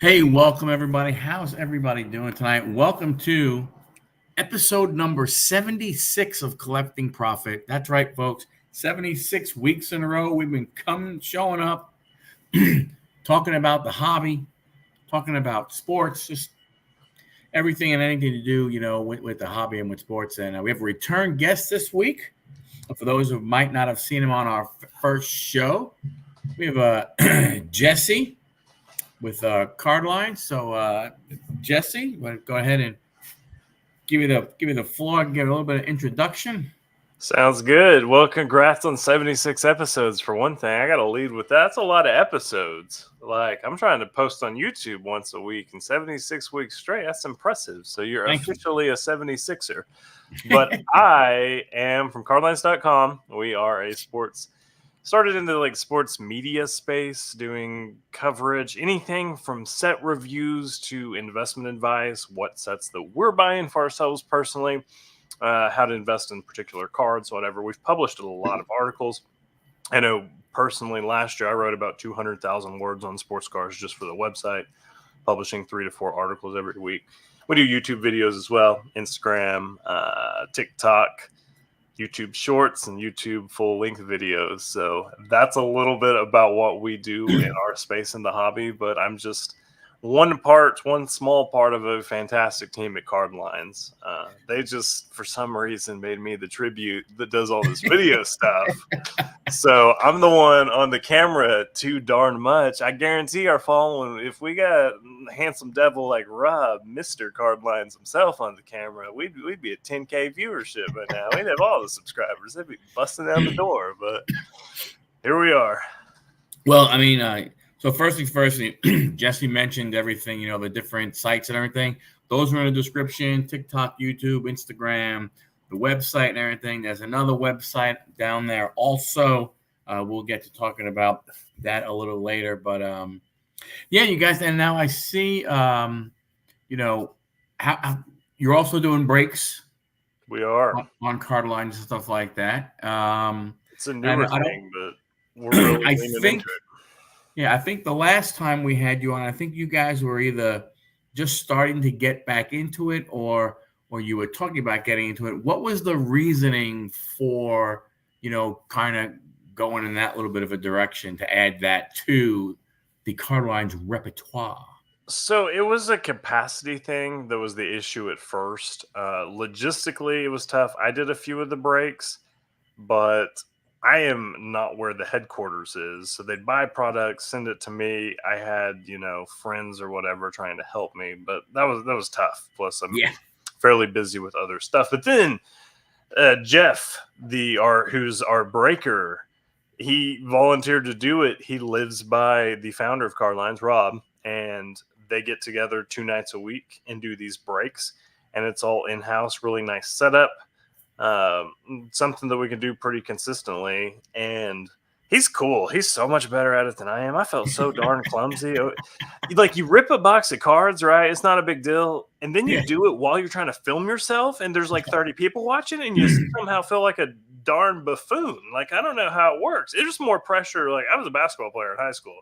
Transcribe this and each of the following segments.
Hey, welcome everybody. How's everybody doing tonight? Welcome to episode number 76 of Collecting Profit. That's right, folks. 76 weeks in a row we've been showing up, talking about the hobby, talking about sports, just everything and anything to do, with the hobby and with sports. And we have a return guest this week. For those who might not have seen him on our first show, we have Jesse with Cardlines. So, Jesse, go ahead and give you the floor and give a little bit of introduction. Sounds good. Well, congrats on 76 episodes for one thing. I got to lead with that. That's a lot of episodes. Like, I'm trying to post on YouTube once a week and 76 weeks straight. That's impressive. So you're officially a 76er. But I am from cardlines.com. We are a started in the sports media space, doing coverage, anything from set reviews to investment advice, what sets that we're buying for ourselves personally. How to invest in particular cards, whatever. We've published a lot of articles. I know personally last year I wrote about 200,000 words on sports cards just for the website, publishing 3 to 4 articles every week. We do YouTube videos as well, Instagram, TikTok, YouTube shorts, and YouTube full-length videos. So that's a little bit about what we do in our space in the hobby, but I'm just one small part of a fantastic team at Cardlines. They just, for some reason, made me the tribute that does all this video stuff. So I'm the one on the camera too darn much. I guarantee our following, if we got handsome devil like Rob, Mr. Cardlines himself on the camera, we'd be at 10K viewership by now. We'd have all the subscribers. They'd be busting down the door, but here we are. Well, I mean, so first things first, Jesse mentioned everything, the different sites and everything. Those are in the description: TikTok, YouTube, Instagram, the website and everything. There's another website down there also. We'll get to talking about that a little later. But, yeah, you guys, and now I see, how you're also doing breaks. We are. On Cardlines and stuff like that. It's a newer thing, but we're really leaning into it. Yeah, I think the last time we had you on, I think you guys were either just starting to get back into it or you were talking about getting into it. What was the reasoning for, kind of going in that little bit of a direction to add that to the Cardlines repertoire? So it was a capacity thing that was the issue at first. Logistically, it was tough. I did a few of the breaks, but I am not where the headquarters is. So they'd buy products, send it to me. I had, friends or whatever trying to help me, but that was tough. Plus I'm fairly busy with other stuff. But then Jeff, who's our breaker, he volunteered to do it. He lives by the founder of Cardlines, Rob, and they get together 2 nights a week and do these breaks. And it's all in-house, really nice setup. Something that we can do pretty consistently, and he's cool. He's so much better at it than I am. I felt so darn clumsy. Like, you rip a box of cards, right? It's not a big deal, and then you do it while you're trying to film yourself, and there's like 30 people watching, and you somehow feel like a darn buffoon. Like, I don't know how it works. It's just more pressure. Like, I was a basketball player in high school.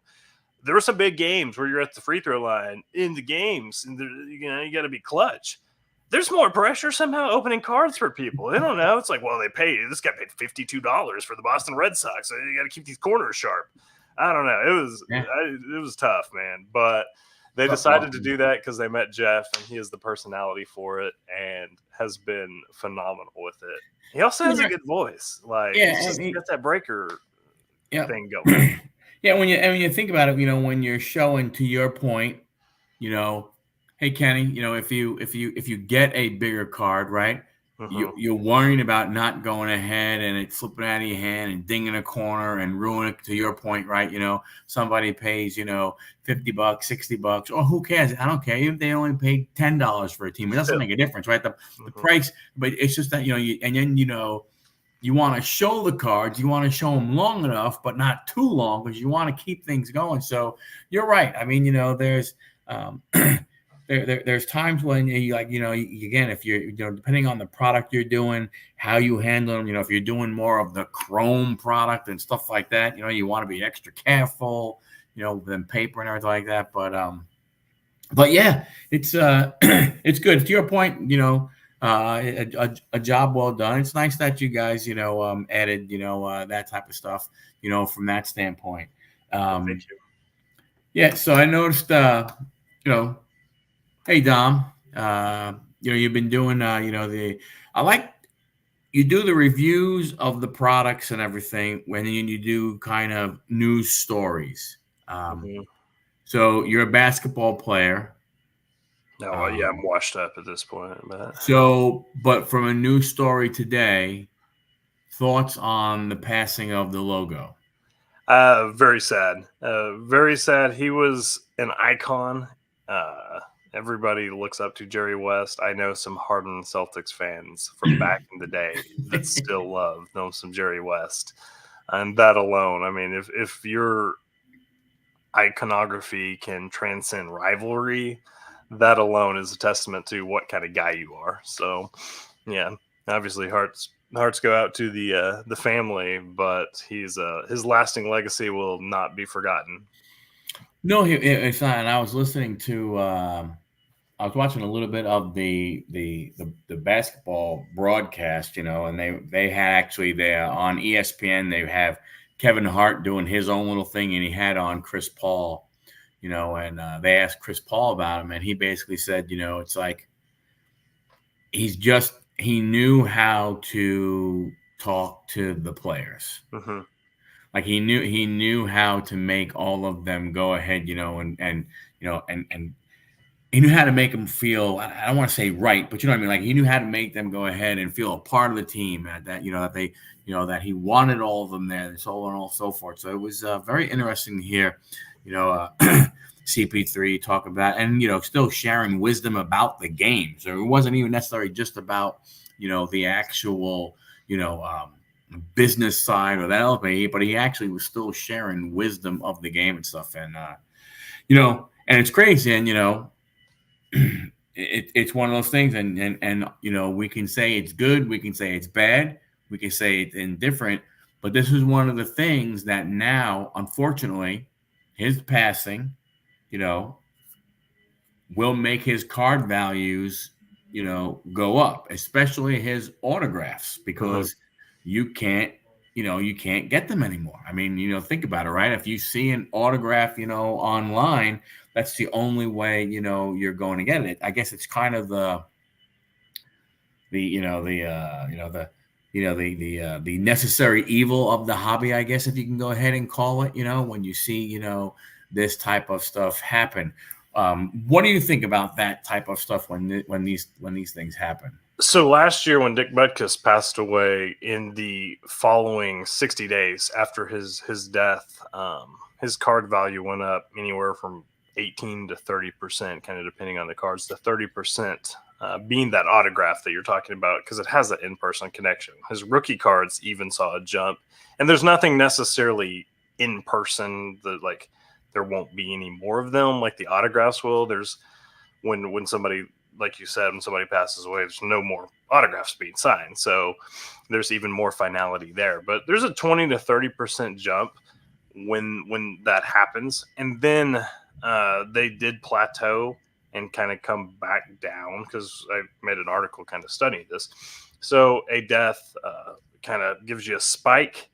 There were some big games where you're at the free throw line in the games, and you got to be clutch. There's more pressure somehow opening cards for people. They don't know. It's like, well, this guy paid $52 for the Boston Red Sox. So you got to keep these corners sharp. I don't know. It was tough, man. But they decided to do that because they met Jeff, and he is the personality for it and has been phenomenal with it. He also has a good voice. Like, he got that breaker thing going. Yeah, when you think about it, when you're showing, to your point, hey Kenny, if you get a bigger card, right? You're worrying about not going ahead and it slipping out of your hand and dinging a corner and ruining it, to your point, right? Somebody pays, $50, $60, or who cares? I don't care if they only paid $10 for a team. It doesn't make a difference, right? The price, but it's just that, you want to show the cards, you want to show them long enough, but not too long, because you want to keep things going. So you're right. I mean, there's there's times when again, if you're, depending on the product you're doing, how you handle them, if you're doing more of the chrome product and stuff like that, you want to be extra careful, than paper and everything like that. But But yeah, it's it's good. To your point, a job well done. It's nice that you guys, added, that type of stuff, from that standpoint. Thank Um, you. yeah. So I noticed, you know, hey Dom, you've been doing, I like you do the reviews of the products and everything when you do kind of news stories. Um, Hmm. so you're a basketball player. No, yeah, I'm Um, washed up at this point, but but from a news story today, thoughts on the passing of the logo? very sad. Very sad. He was an icon. Uh, Everybody looks up to Jerry West. I know some hardened Celtics fans from back in the day that still know some Jerry West, and that alone. I mean, if your iconography can transcend rivalry, that alone is a testament to what kind of guy you are. So, yeah, obviously hearts go out to the family, but his lasting legacy will not be forgotten. No, it's not. And I was listening to, I was watching a little bit of the basketball broadcast, and they had actually there on ESPN. They have Kevin Hart doing his own little thing, and he had on Chris Paul, and they asked Chris Paul about him, and he basically said, it's like he knew how to talk to the players. Hmm. Like he knew how to make all of them go ahead, and he knew how to make them feel. I don't want to say right, but you know what I mean. Like he knew how to make them go ahead and feel a part of the team. That that they, that he wanted all of them there, and so on and so forth. So it was very interesting to hear, CP3 talk about, and still sharing wisdom about the game. So it wasn't even necessarily just about the actual business side or that element, but he actually was still sharing wisdom of the game and stuff. And and it's crazy, and it's one of those things, and we can say it's good, we can say it's bad, we can say it's indifferent, but this is one of the things that now, unfortunately, his passing, you know, will make his card values, go up, especially his autographs, Hmm. because you can't, you can't get them anymore. I mean, think about it, right? If you see an autograph, online, that's the only way, you're going to get it. I guess it's kind of the you know the the necessary evil of the hobby, I guess, if you can go ahead and call it, when you see this type of stuff happen. What do you think about that type of stuff when these things happen? So last year, when Dick Butkus passed away, in the following 60 days after his death, his card value went up anywhere from 18 to 30%, kind of depending on the cards. The 30% being that autograph that you're talking about, because it has that in-person connection. His rookie cards even saw a jump, and there's nothing necessarily in person that, like, there won't be any more of them like the autographs will. There's when somebody, like you said, when somebody passes away, there's no more autographs being signed, so there's even more finality there. But there's a 20 to 30% jump when that happens, and then they did plateau and kind of come back down, because I made an article kind of studying this. So a death kind of gives you a spike.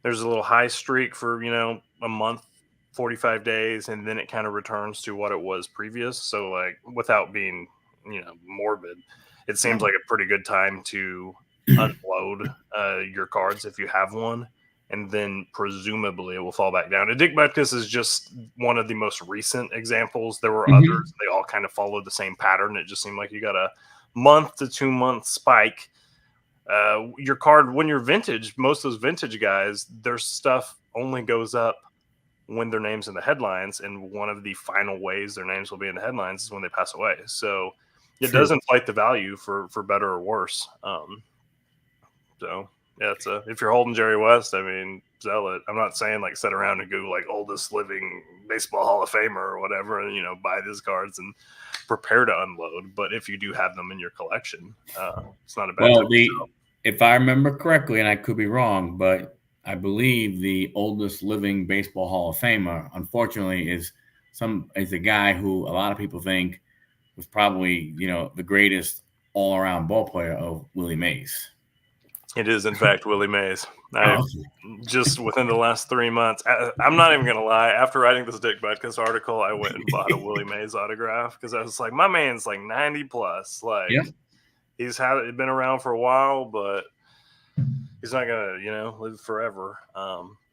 There's a little high streak for a month, 45 days, and then it kind of returns to what it was previous. So, like, without being morbid, it seems No. like a pretty good time to unload your cards if you have one, and then presumably it will fall back down. And Dick Butkus is just one of the most recent examples. There were Mhm. others; they all kind of followed the same pattern. It just seemed like you got a month to 2 month spike. Your card, when you're vintage, most of those vintage guys, their stuff only goes up when their name's in the headlines, and one of the final ways their names will be in the headlines is when they pass away. So it does True. inflate the value for better or worse. So yeah, if you're holding Jerry West, I mean, sell it. I'm not saying like sit around and Google like oldest living baseball Hall of Famer or whatever, and buy these cards and prepare to unload. But if you do have them in your collection, it's not a bad time Well, to sell. if I remember correctly, and I could be wrong, but I believe the oldest living baseball Hall of Famer, unfortunately, is is a guy who a lot of people think was probably, the greatest all around ball player of Willie Mays. It is, in fact, Willie Mays. Oh, Just within the last 3 months, I'm not even going to lie. After writing this Dick Butkus article, I went and bought a Willie Mays autograph because I was like, my man's like 90 plus. Like, yeah. he's been around for a while, but he's not going to, live forever.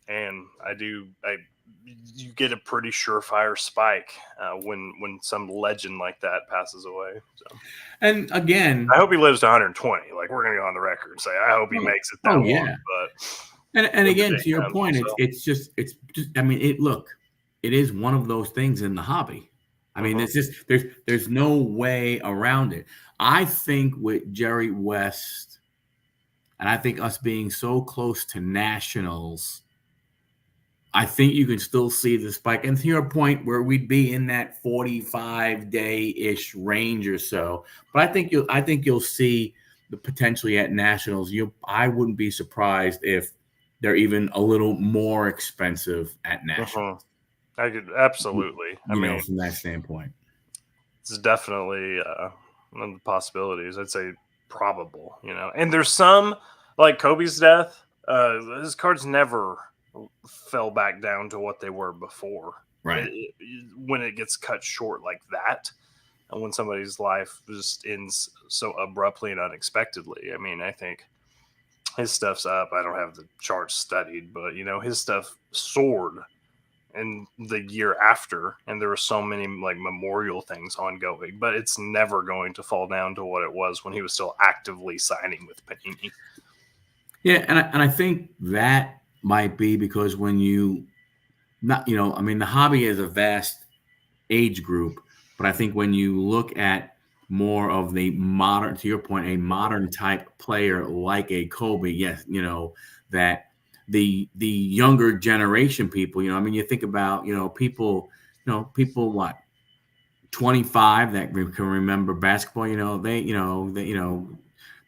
And you get a pretty surefire spike when some legend like that passes away. So. And again, I hope he lives to 120. Like, we're going to go on the record and say, I hope he makes it that long. Yeah. But and again, to your point, it's just. I mean, it is one of those things in the hobby. I mean, it's just there's no way around it. I think with Jerry West, and I think us being so close to nationals, I think you can still see the spike. And to your point, where we'd be in that 45-day-ish range or so. But I think you'll see the potentially at nationals. I wouldn't be surprised if they're even a little more expensive at nationals. I could absolutely. From that standpoint, it's definitely one of the possibilities. I'd say probable. And there's some like Kobe's death. His cards never fell back down to what they were before. Right. When it gets cut short like that, and when somebody's life just ends so abruptly and unexpectedly. I mean, I think his stuff's up. I don't have the charts studied, but his stuff soared in the year after, and there were so many like memorial things ongoing, but it's never going to fall down to what it was when he was still actively signing with Panini. Yeah, and I think that might be because when the hobby is a vast age group, but I think when you look at more of the modern, to your point, a modern type player like a Kobe, yes, that the younger generation people, you think about, people what, 25 that can remember basketball,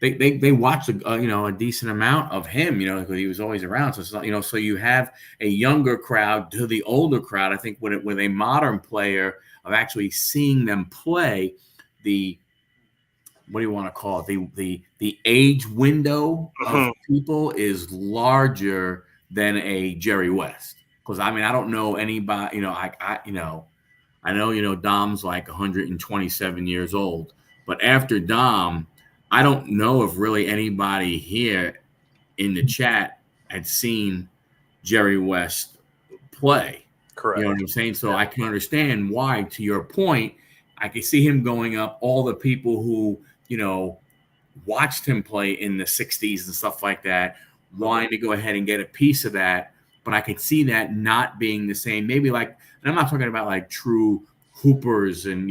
they watched a decent amount of him, because he was always around. So so you have a younger crowd to the older crowd. I think with a modern player of actually seeing them play, what do you want to call it? The age window of people is larger than a Jerry West. Because I don't know anybody. I know Dom's like 127 years old, but after Dom, I don't know if really anybody here in the chat had seen Jerry West play. Correct. You know what I'm saying? So I can understand why, to your point, I can see him going up. All the people who, watched him play in the 60s and stuff like that, wanting to go ahead and get a piece of that. But I could see that not being the same. Maybe and I'm not talking about like true hoopers and,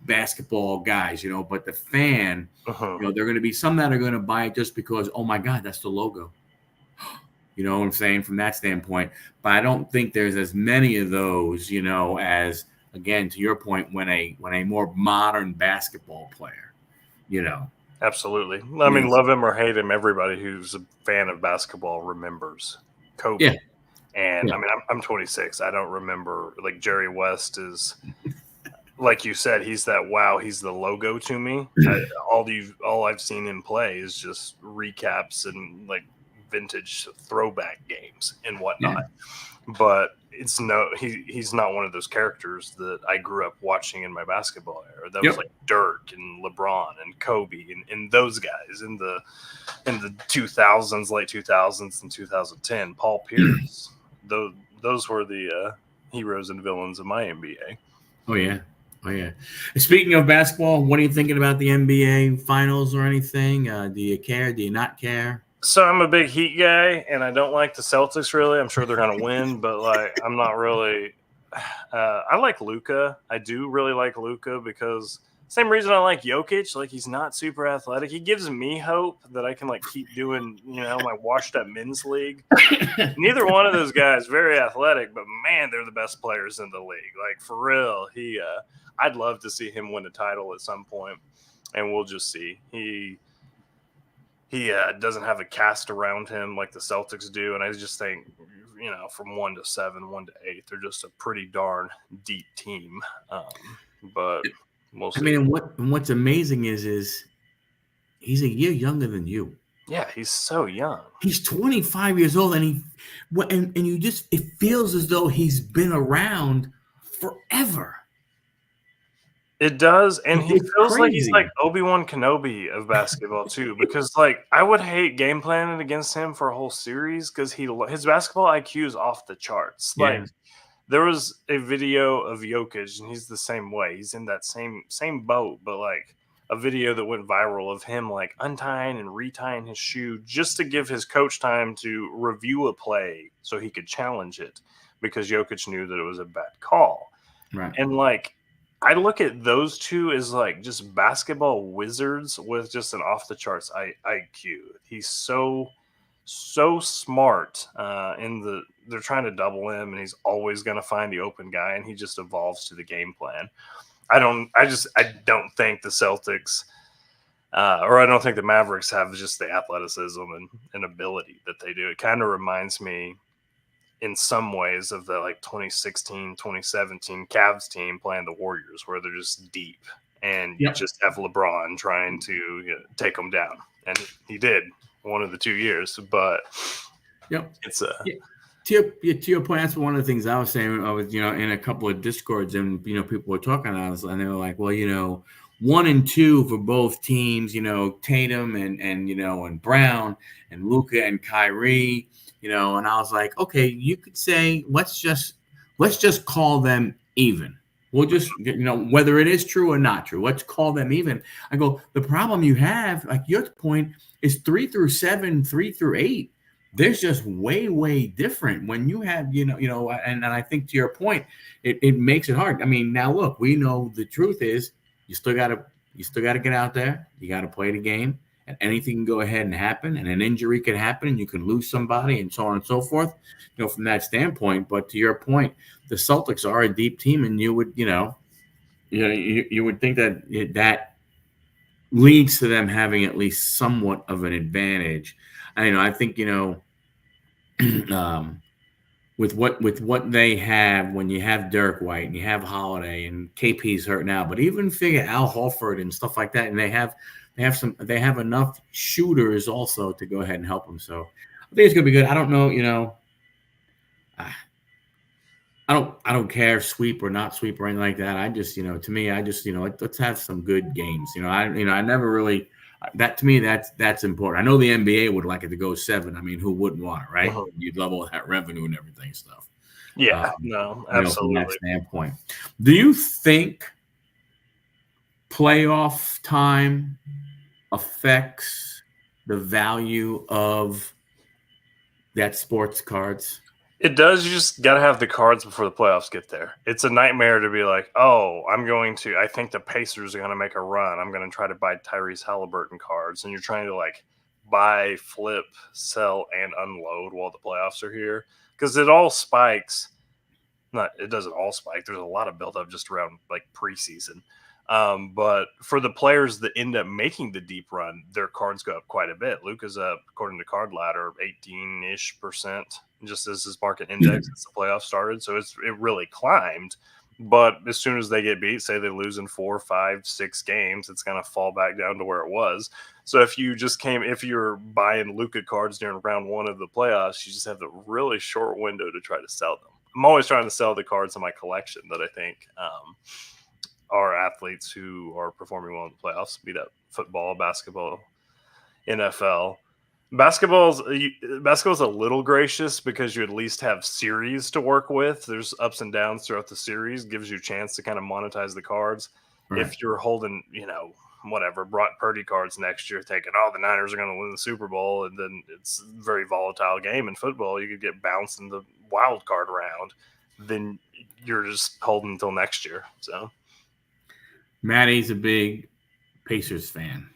basketball guys, but the fan, there are going to be some that are going to buy it just because, oh my God, that's the logo. You know what I'm saying, from that standpoint. But I don't think there's as many of those, as, again, to your point, when a more modern basketball player, Absolutely. I mean, love him or hate him, everybody who's a fan of basketball remembers Kobe. Yeah. And I mean, I'm 26. I don't remember, like, Jerry West is, like you said, he's the logo to me. All I've seen him play is just recaps and like vintage throwback games and whatnot. Yeah. But he's not one of those characters that I grew up watching in my basketball era. That was like Dirk and LeBron and Kobe and those guys in the 2000s, late 2000s and 2010. Paul Pierce. Those were the heroes and villains of my NBA. Oh yeah. Speaking of basketball, what are you thinking about the NBA finals or anything? Do you care? Do you not care? So I'm a big Heat guy, and I don't like the Celtics really. I'm sure they're going to win, but like I'm not really. I like Luka. I do really like Luka because same reason I like Jokic. Like he's not super athletic. He gives me hope that I can like keep doing my washed up men's league. Neither one of those guys very athletic, but man, they're the best players in the league. Like for real, I'd love to see him win a title at some point, and we'll just see. He doesn't have a cast around him like the Celtics do, and I just think from 1 to 7, 1 to 8. They're just a pretty darn deep team. But we'll see. I mean, and what's amazing is he's a year younger than you. Yeah, he's so young. He's 25 years old, and you just, it feels as though he's been around forever. It does, and he It's feels like he's crazy. like Obi-Wan Kenobi of basketball too, because like I would hate game planning against him for a whole series because his basketball IQ is off the charts. Yeah. Like there was a video of Jokic, and he's the same way. He's in that same boat, but like a video that went viral of him like untying and retying his shoe just to give his coach time to review a play so he could challenge it because Jokic knew that it was a bad call. Right. And like I look at those two as like just basketball wizards with just an off the charts IQ. He's so smart. They're trying to double him, and he's always going to find the open guy, and he just evolves to the game plan. I don't think the Celtics or I don't think the Mavericks have just the athleticism and ability that they do. It kind of reminds me in some ways of the like 2016, 2017 Cavs team playing the Warriors, where they're just deep and you just have LeBron trying to take them down. And he did one of the 2 years, but it's to your point, that's one of the things I was saying. I was, in a couple of Discords, and people were talking about it, and they were like, well, 1 and 2 for both teams, Tatum and Brown and Luka and Kyrie, and I was like, okay, you could say let's just call them even. We'll just, whether it is true or not true, let's call them even. I go, the problem you have, like your point, is 3 through 7, 3 through 8. There's just way, way different when you have, and I think to your point, it makes it hard. I mean, now look, we know the truth is you still got to get out there. You got to play the game, and anything can go ahead and happen, and an injury can happen, and you can lose somebody, and so on and so forth, from that standpoint. But to your point, the Celtics are a deep team, and you would, you would think that leads to them having at least somewhat of an advantage. I think, with what they have, when you have Dirk White and you have Holiday and KP's hurt now, but even figure Al Horford and stuff like that, and they have enough shooters also to go ahead and help them. So I think it's gonna be good. I don't know, I don't care sweep or not sweep or anything like that. I just, to me, let's have some good games. I never really. That to me, that's important. I know the NBA would like it to go 7. I mean, who wouldn't want it, right? Uh-huh. You'd love all that revenue and everything stuff. Yeah, no, absolutely. From that standpoint, do you think playoff time affects the value of that sports cards? It does. You just got to have the cards before the playoffs get there. It's a nightmare to be like, oh, I think the Pacers are going to make a run. I'm going to try to buy Tyrese Halliburton cards. And you're trying to like buy, flip, sell, and unload while the playoffs are here. Because it all spikes. It doesn't all spike. There's a lot of buildup just around like preseason. But for the players that end up making the deep run, their cards go up quite a bit. Luka's up, according to Card Ladder, 18-ish%, just as his market index since the playoffs started. So it really climbed. But as soon as they get beat, say they lose in 4, 5, 6 games, it's going to fall back down to where it was. So if you're buying Luka cards during round 1 of the playoffs, you just have the really short window to try to sell them. I'm always trying to sell the cards in my collection that I think are athletes who are performing well in the playoffs, be that football, basketball, NFL. Basketball's a little gracious because you at least have series to work with. There's ups and downs throughout the series, gives you a chance to kind of monetize the cards. Right. If you're holding, Brock Purdy cards next year, thinking, the Niners are going to win the Super Bowl, and then it's a very volatile game in football. You could get bounced in the wild card round. Then you're just holding until next year. So, Maddie's a big Pacers fan.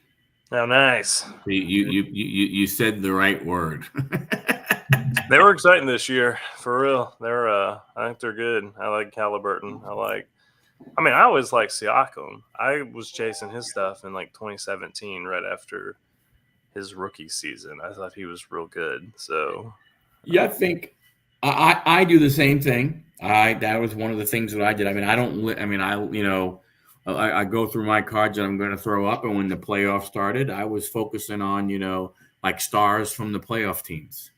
Oh, nice. You said the right word. They were exciting this year, for real. I think they're good. I like Halliburton. I always liked Siakam. I was chasing his stuff in like 2017, right after his rookie season. I thought he was real good. So yeah, I think I do the same thing. That was one of the things that I did. I mean, I don't. I mean, I go through my cards that I'm going to throw up, and when the playoffs started, I was focusing on like stars from the playoff teams,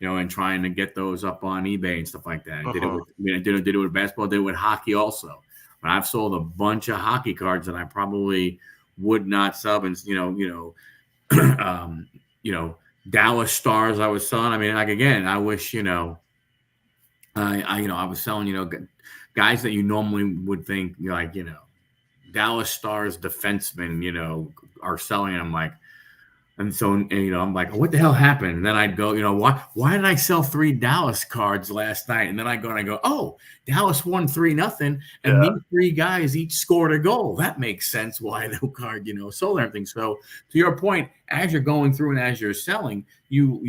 and trying to get those up on eBay and stuff like that. I did it with, I did it with basketball, did it with hockey also. But I've sold a bunch of hockey cards that I probably would not sell, and um, Dallas Stars I was selling. I mean, like again, I wish I was selling guys that you normally would think like Dallas Stars defensemen are selling. I'm like, and so, I'm like, what the hell happened? And then I'd go, why did I sell 3 Dallas cards last night? And then I go and I go, oh, Dallas won 3-0, and Yeah. these 3 guys each scored a goal. That makes sense why the card, sold everything. So to your point, as you're going through and as you're selling, you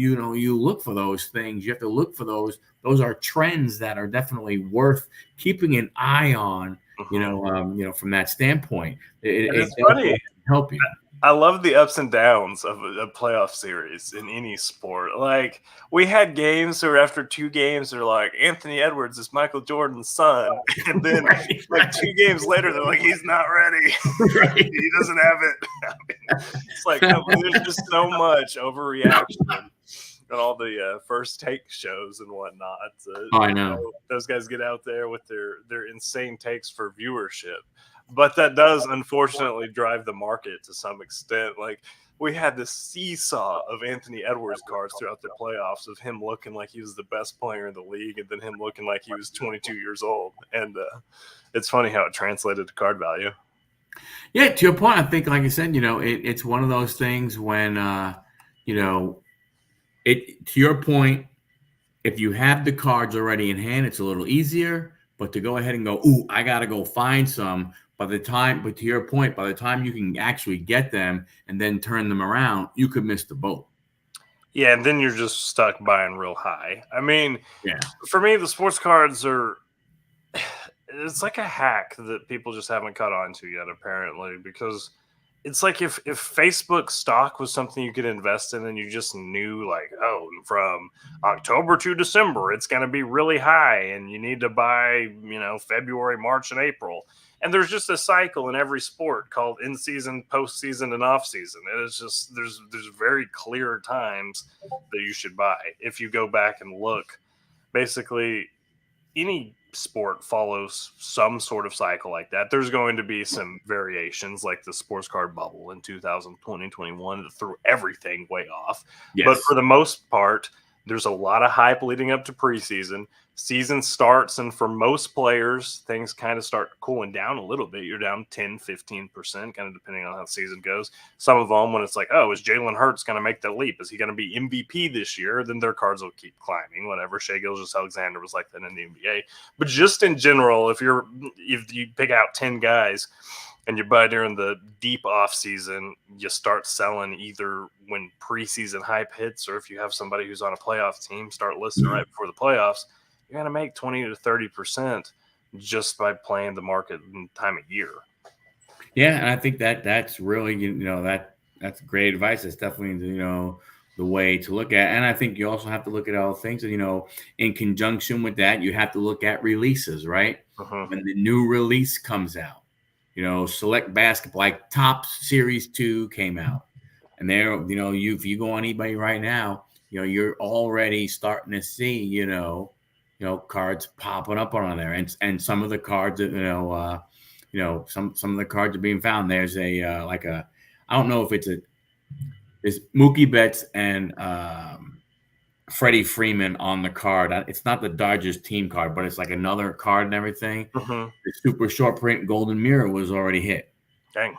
look for those things. You have to look for those. Those are trends that are definitely worth keeping an eye on. From that standpoint, And it it's does funny. help you. I love the ups and downs of a playoff series in any sport. Like we had games where after 2 games they're like Anthony Edwards is Michael Jordan's son, and then like 2 games later they're like he's not ready. Right. He doesn't have it. I mean, it's like there's just so much overreaction on all the first take shows and whatnot. I know. Those guys get out there with their insane takes for viewership. But that does unfortunately drive the market to some extent. Like we had this seesaw of Anthony Edwards cards throughout the playoffs of him looking like he was the best player in the league, and then him looking like he was 22 years old. And it's funny how it translated to card value. Yeah, to your point, I think, like I said, it's one of those things when, to your point, if you have the cards already in hand, it's a little easier. But to go ahead and go, ooh, I got to go find some. But to your point, by the time you can actually get them and then turn them around, you could miss the boat. Yeah, and then you're just stuck buying real high. I mean, Yeah. for me, the sports cards are. It's like a hack that people just haven't caught on to yet, apparently, because it's like if Facebook stock was something you could invest in and you just knew like, oh, from October to December, it's going to be really high and you need to buy, February, March, and April. And there's just a cycle in every sport called in season, postseason, and off season. And it's just there's very clear times that you should buy. If you go back and look, basically any sport follows some sort of cycle like that. There's going to be some variations like the sports card bubble in 2020, 21 that threw everything way off. Yes. But for the most part, there's a lot of hype leading up to preseason. Season starts, and for most players, things kind of start cooling down a little bit. You're down 10, 15%, kind of depending on how the season goes. Some of them, when it's like, oh, is Jalen Hurts going to make the leap? Is he going to be MVP this year? Then their cards will keep climbing, whatever. Shai Gilgeous-Alexander was like that in the NBA. But just in general, if you pick out 10 guys and you buy during the deep off season, you start selling either when preseason hype hits, or if you have somebody who's on a playoff team, start listing right before the playoffs. You're going to make 20 to 30% just by playing the market in time of year. Yeah, and I think that's really that's great advice. It's definitely the way to look at it. And I think you also have to look at all things. In conjunction with that, you have to look at releases, right? When the new release comes out, Select Basketball, like Top Series 2 came out, and there, if you go on eBay right now, you're already starting to see, cards popping up on there, and some of the cards that some of the cards are being found. There's I don't know if it's Mookie Betts and Freddie Freeman on the card. It's not the Dodgers team card, but it's like another card and everything. The super short print golden mirror was already hit. Dang.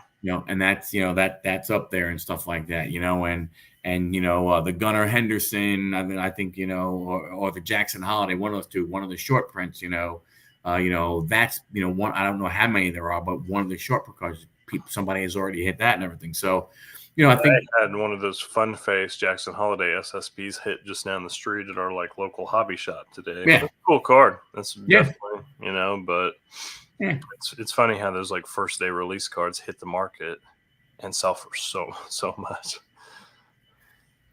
And that's that's up there and stuff like that. The Gunnar Henderson, I think or the Jackson Holiday, one of those two, one of the short prints. That's one. I don't know how many there are, but one of the short print cards, somebody has already hit that and everything. So. I think I had one of those fun face Jackson Holiday SSPs hit just down the street at our local hobby shop today. Yeah. That's a cool card. That's definitely, but it's funny how those first day release cards hit the market and sell for so much.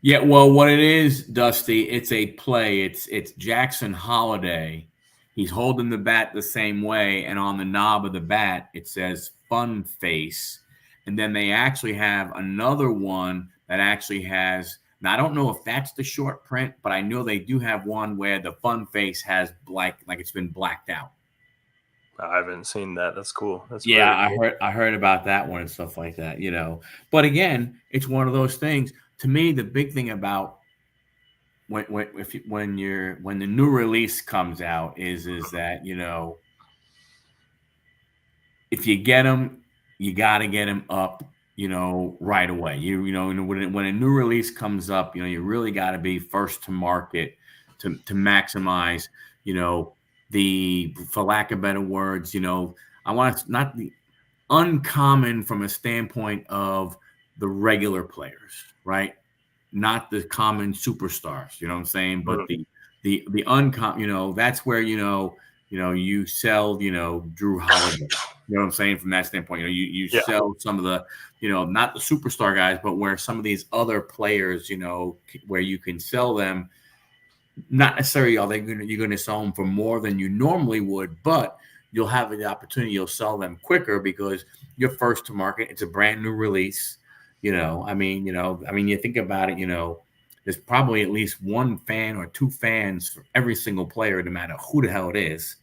Yeah, well, what it is, Dusty, it's a play. It's Jackson Holiday. He's holding the bat the same way, and on the knob of the bat it says "Fun Face," and then they actually have another one that actually has. Now I don't know if that's the short print, but I know they do have one where the "Fun Face" has black, like it's been blacked out. I haven't seen that. That's cool. That's Yeah, very cool. I heard about that one and stuff like that. But again, it's one of those things. To me, the big thing about when the new release comes out is that if you get them, you got to get them up right away. When a new release comes up, you really got to be first to market to maximize the, for lack of better words, I want to not the uncommon from a standpoint of the regular players, right? Not the common superstars, you know what I'm saying? But the uncommon, that's where you sell, Drew Holiday. You know what I'm saying? From that standpoint, you Yeah. sell some of the, not the superstar guys, but where some of these other players, where you can sell them. Not necessarily you're going to sell them for more than you normally would, but you'll have the opportunity. You'll sell them quicker because you're first to market. It's a brand new release. You think about it. There's probably at least one fan or two fans for every single player, no matter who the hell it is.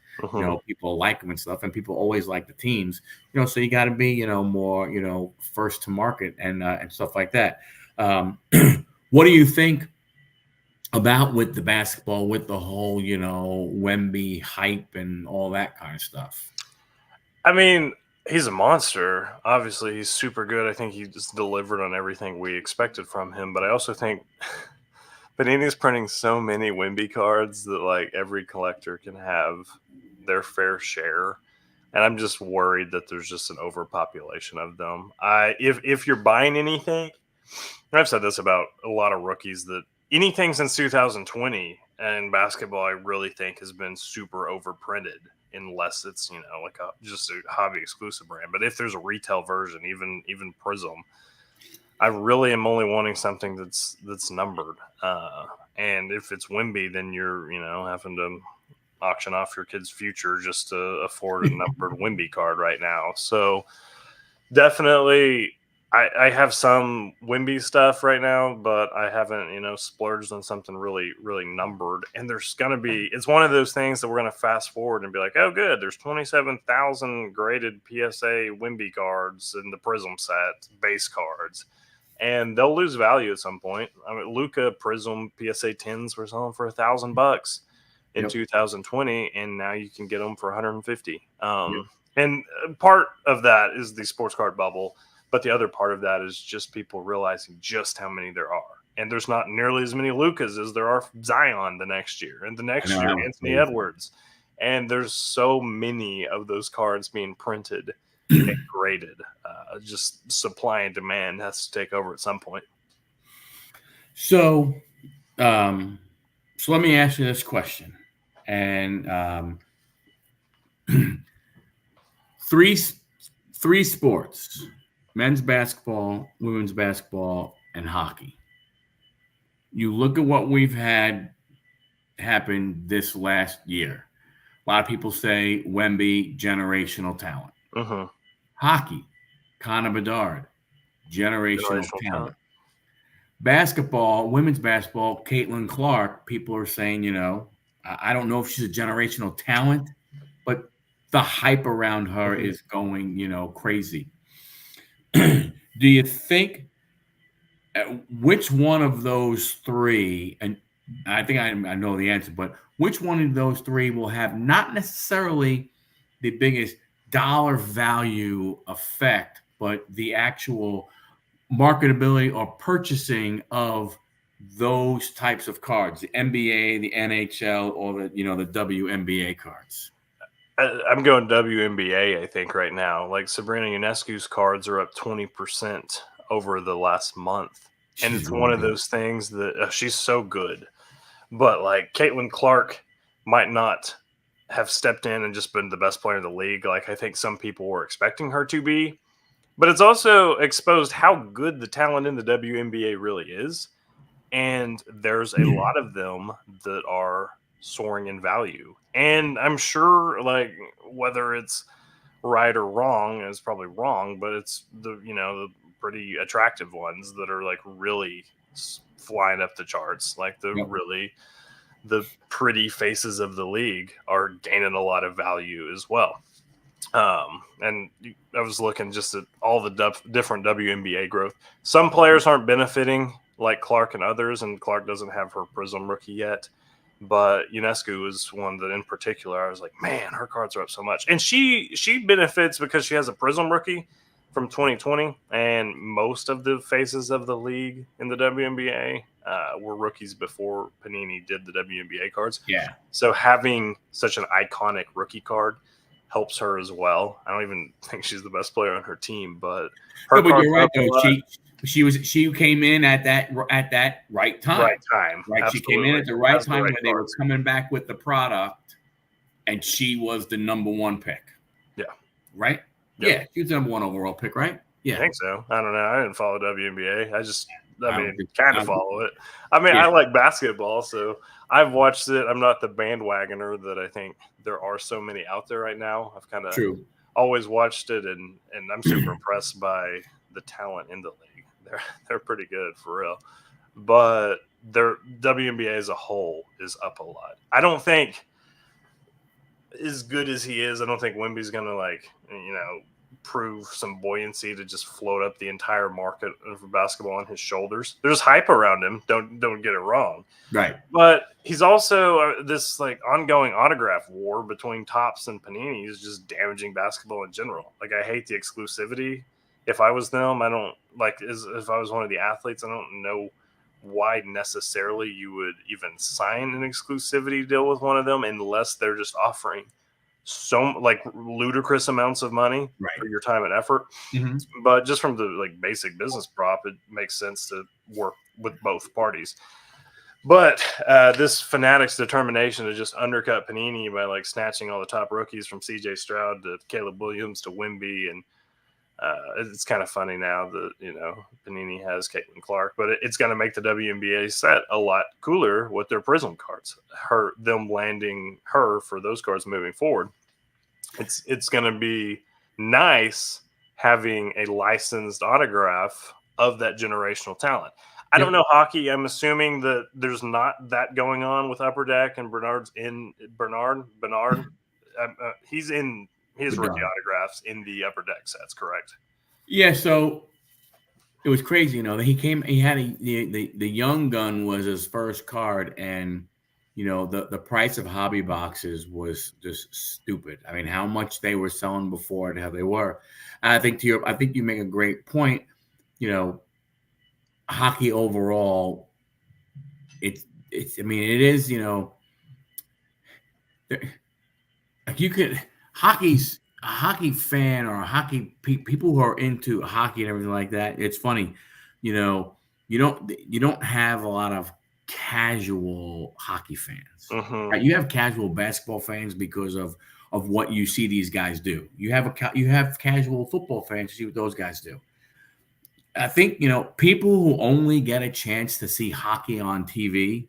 People like them and stuff, and people always like the teams. So you got to be, more, first to market and stuff like that. What do you think about with the basketball, with the whole, Wemby hype and all that kind of stuff? I mean, he's a monster. Obviously, he's super good. I think he just delivered on everything we expected from him. But I also think Panini's printing so many Wemby cards that like every collector can have their fair share. And I'm just worried that there's just an overpopulation of them. If you're buying anything, and I've said this about a lot of rookies, that anything since 2020 in basketball, I really think has been super overprinted, unless it's like just a hobby exclusive brand. But if there's a retail version, even Prism, I really am only wanting something that's numbered. And if it's Wimby, then you're having to auction off your kid's future just to afford a numbered Wimby card right now. So definitely, I have some Wimby stuff right now, but I haven't, splurged on something really, really numbered. And there's going to be, it's one of those things that we're going to fast forward and be like, oh, good, there's 27,000 graded PSA Wimby cards in the Prism set, base cards. And they'll lose value at some point. I mean, Luca Prism PSA 10s were selling for $1,000 in 2020, and now you can get them for 150. And part of that is the sports card bubble. But the other part of that is just people realizing just how many there are. And there's not nearly as many Lucas as there are Zion the next year. And the next year, Anthony Edwards. And there's so many of those cards being printed and graded. Just supply and demand has to take over at some point. So let me ask you this question. And three sports: men's basketball, women's basketball, and hockey. You look at what we've had happen this last year. A lot of people say Wemby, generational talent. Hockey, Connor Bedard, generational talent. Basketball, women's basketball, Caitlin Clark, people are saying, I don't know if she's a generational talent, but the hype around her is going, crazy. Do you think which one of those three, and I think I know the answer, but which one of those three will have not necessarily the biggest dollar value effect, but the actual marketability or purchasing of those types of cards, the NBA, the NHL, or the WNBA cards? I'm going WNBA, I think, right now. Like Sabrina Ionescu's cards are up 20% over the last month. And it's one of those things that she's so good. But like Caitlin Clark might not have stepped in and just been the best player in the league, like I think some people were expecting her to be. But it's also exposed how good the talent in the WNBA really is. and there's a lot of them that are soaring in value. And I'm sure, like, whether it's right or wrong, is probably wrong, but it's the pretty attractive ones that are like really flying up the charts, like Yep. the pretty faces of the league are gaining a lot of value as well. And I was looking just at all the different WNBA growth. Some players aren't benefiting like Clark and others, and Clark doesn't have her Prism rookie yet. But UNESCO is one that in particular I was like, man, her cards are up so much. And she benefits because she has a Prism rookie from 2020, and most of the faces of the league in the WNBA were rookies before Panini did the WNBA cards. Yeah. So having such an iconic rookie card helps her as well. I don't even think she's the best player on her team, but her but you're right up a though. lot. She came in at that right time. Right time. Right. Absolutely. She came in at the right time right when they were coming back with the product, and she was the number one pick. Yeah. Right? Yep. Yeah, she was the number one overall pick, right? Yeah. I think so. I don't know. I didn't follow WNBA. I mean, kind of follow it. I mean, Yeah. I like basketball, so I've watched it. I'm not the bandwagoner that I think there are so many out there right now. I've kind of always watched it, and I'm super impressed by the talent in the league. They're pretty good for real. But their WNBA as a whole is up a lot. I don't think as good as he is, I don't think Wemby's going to prove some buoyancy to just float up the entire market of basketball on his shoulders. There's hype around him. Don't get it wrong. Right. But he's also this like ongoing autograph war between Topps and Panini is just damaging basketball in general. Like, I hate the exclusivity. If I was them, I don't if I was one of the athletes, I don't know why necessarily you would even sign an exclusivity deal with one of them unless they're just offering so like ludicrous amounts of money for your time and effort. Mm-hmm. But just from the like basic business prop, it makes sense to work with both parties. But this Fanatics determination to just undercut Panini by like snatching all the top rookies from CJ Stroud to Caleb Williams to Wemby, and it's kind of funny now that Panini has Caitlin Clark, but it's going to make the WNBA set a lot cooler with their Prism cards. Them landing her for those cards moving forward. It's going to be nice having a licensed autograph of that generational talent. I don't know hockey. I'm assuming that there's not that going on with Upper Deck, and Bernard. He's in his rookie autographs in the Upper Deck sets, correct? Yeah. So it was crazy, he had the Young Gun was his first card, and the price of hobby boxes was just stupid. I mean, how much they were selling before and how they were. And I think you make a great point. Hockey overall, it is, like you could hockey's a hockey fan or a hockey people who are into hockey and everything like that. It's funny, you don't have a lot of casual hockey fans. Mm-hmm. Right? You have casual basketball fans because of what you see these guys do. You have casual football fans to see what those guys do. I think people who only get a chance to see hockey on TV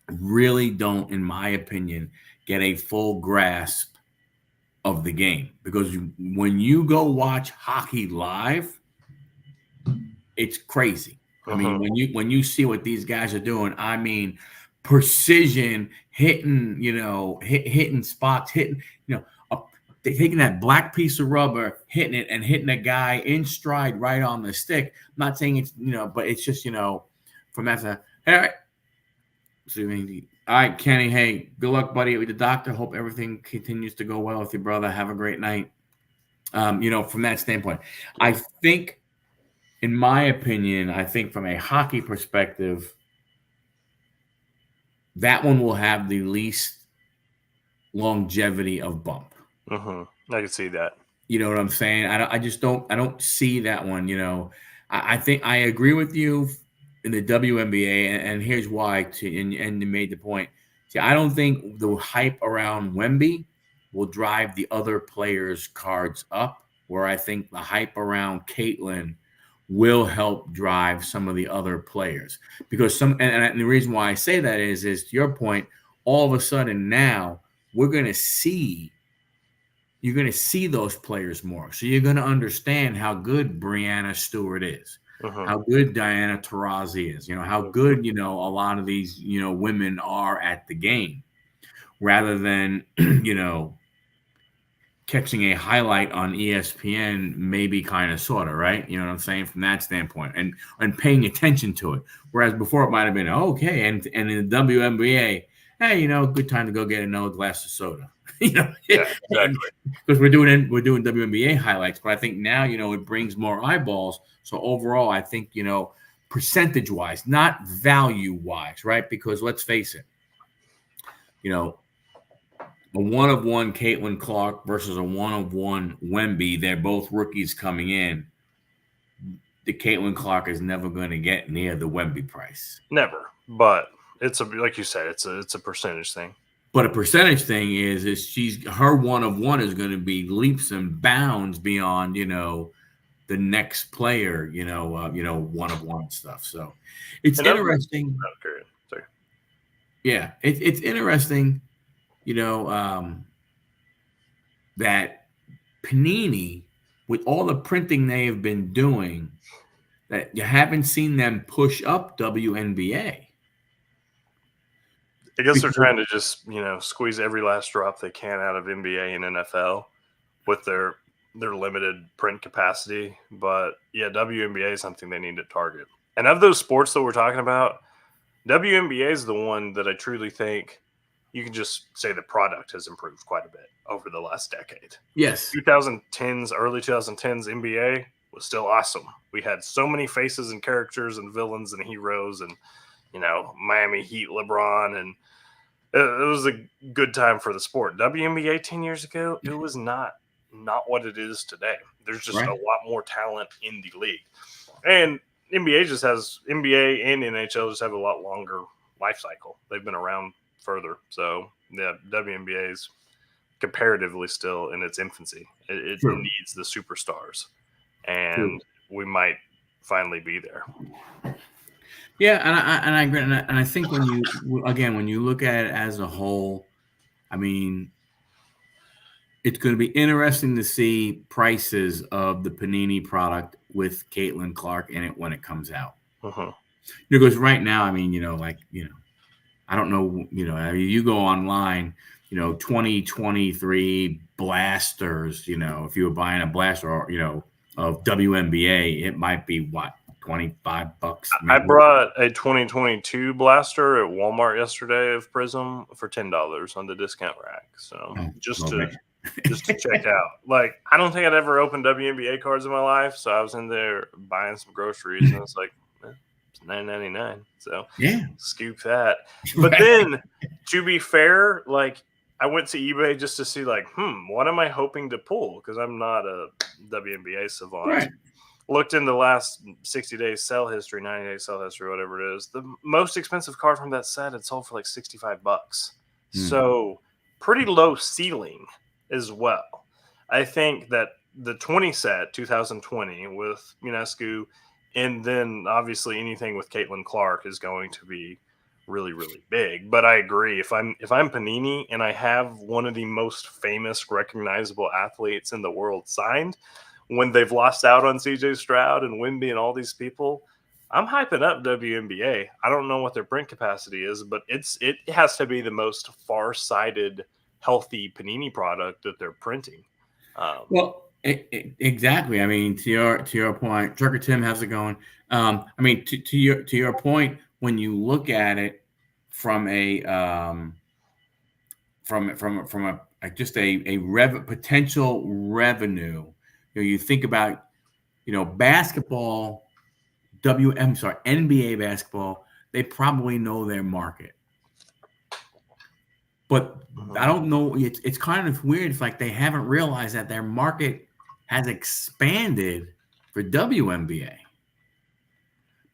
really don't, in my opinion, get a full grasp of the game, because when you go watch hockey live, it's crazy. I mean, when you see what these guys are doing, I mean, precision hitting, hitting spots, hitting, taking that black piece of rubber, hitting it, and hitting a guy in stride right on the stick. I'm not saying it's, but it's just, from that side. All right. All right, Kenny. Hey, good luck, buddy, with the doctor. Hope everything continues to go well with your brother. Have a great night. From that standpoint, I think, in my opinion, from a hockey perspective, that one will have the least longevity of bump. I can see that. You know what I'm saying? I don't see that one. I think I agree with you in the WNBA, and here's why. And you made the point. See, I don't think the hype around Wemby will drive the other players' cards up, where I think the hype around Caitlin will help drive some of the other players. Because and the reason why I say that is to your point, all of a sudden now you're going to see those players more. So you're going to understand how good Brianna Stewart is, how good Diana Taurasi is, how good, a lot of these, women are at the game, rather than, catching a highlight on ESPN, maybe kind of, sort of, right? You know what I'm saying? From that standpoint, and paying attention to it. Whereas before it might have been, okay, and in the WNBA, hey, good time to go get another glass of soda. Yeah, exactly. Because we're doing WNBA highlights, but I think now, it brings more eyeballs. So overall, I think, percentage-wise, not value-wise, right? Because let's face it, a one-of-one Caitlin Clark versus a one-of-one Wemby, they're both rookies coming in. The Caitlin Clark is never going to get near the Wemby price. Never. But it's like you said, it's a percentage thing. But a percentage thing is her one-of-one is going to be leaps and bounds beyond, the next player, one-of-one stuff. So it's interesting. Sorry. Yeah, it's interesting. That Panini, with all the printing they have been doing, that you haven't seen them push up WNBA. I guess they're trying to just, squeeze every last drop they can out of NBA and NFL with their limited print capacity. But yeah, WNBA is something they need to target. And of those sports that we're talking about, WNBA is the one that I truly think you can just say the product has improved quite a bit over the last decade. Yes. 2010s, early 2010s NBA was still awesome. We had so many faces and characters and villains and heroes and, Miami Heat, LeBron, and it was a good time for the sport. WNBA 10 years ago, it was not what it is today. There's just a lot more talent in the league. And NBA and NHL just have a lot longer life cycle. They've been around further. So yeah, WNBA is comparatively still in its infancy. It needs the superstars, and we might finally be there. Yeah, and I agree, and I think when you look at it as a whole, I mean, it's going to be interesting to see prices of the Panini product with Caitlin Clark in it when it comes out. Because right now, I mean, I don't know, you go online, 2023 blasters, if you were buying a blaster or, of WNBA, it might be what, $25. Maybe. I brought a 2022 blaster at Walmart yesterday of Prism for $10 on the discount rack. So just to check out. Like, I don't think I'd ever opened WNBA cards in my life. So I was in there buying some groceries and it's like, it's $9.99. So yeah, scoop that. But then, to be fair, like, I went to eBay just to see, like, what am I hoping to pull? Because I'm not a WNBA savant. Right. Looked in the last 60 days sell history, 90 days sell history, whatever it is. The most expensive card from that set had sold for like $65. So pretty low ceiling as well. I think that the 20 set, 2020 with Ionescu, and then obviously anything with Caitlin Clark is going to be really, really big. But I agree. If I'm Panini and I have one of the most famous, recognizable athletes in the world signed, when they've lost out on CJ Stroud and Wemby and all these people, I'm hyping up WNBA. I don't know what their print capacity is, but it has to be the most far-sighted, healthy Panini product that they're printing. Exactly. I mean, to your point, Trucker Tim, how's it going? I mean, to your point, when you look at it from a potential revenue. You think about, basketball, NBA basketball, they probably know their market. But I don't know, it's kind of weird. It's like they haven't realized that their market has expanded for WNBA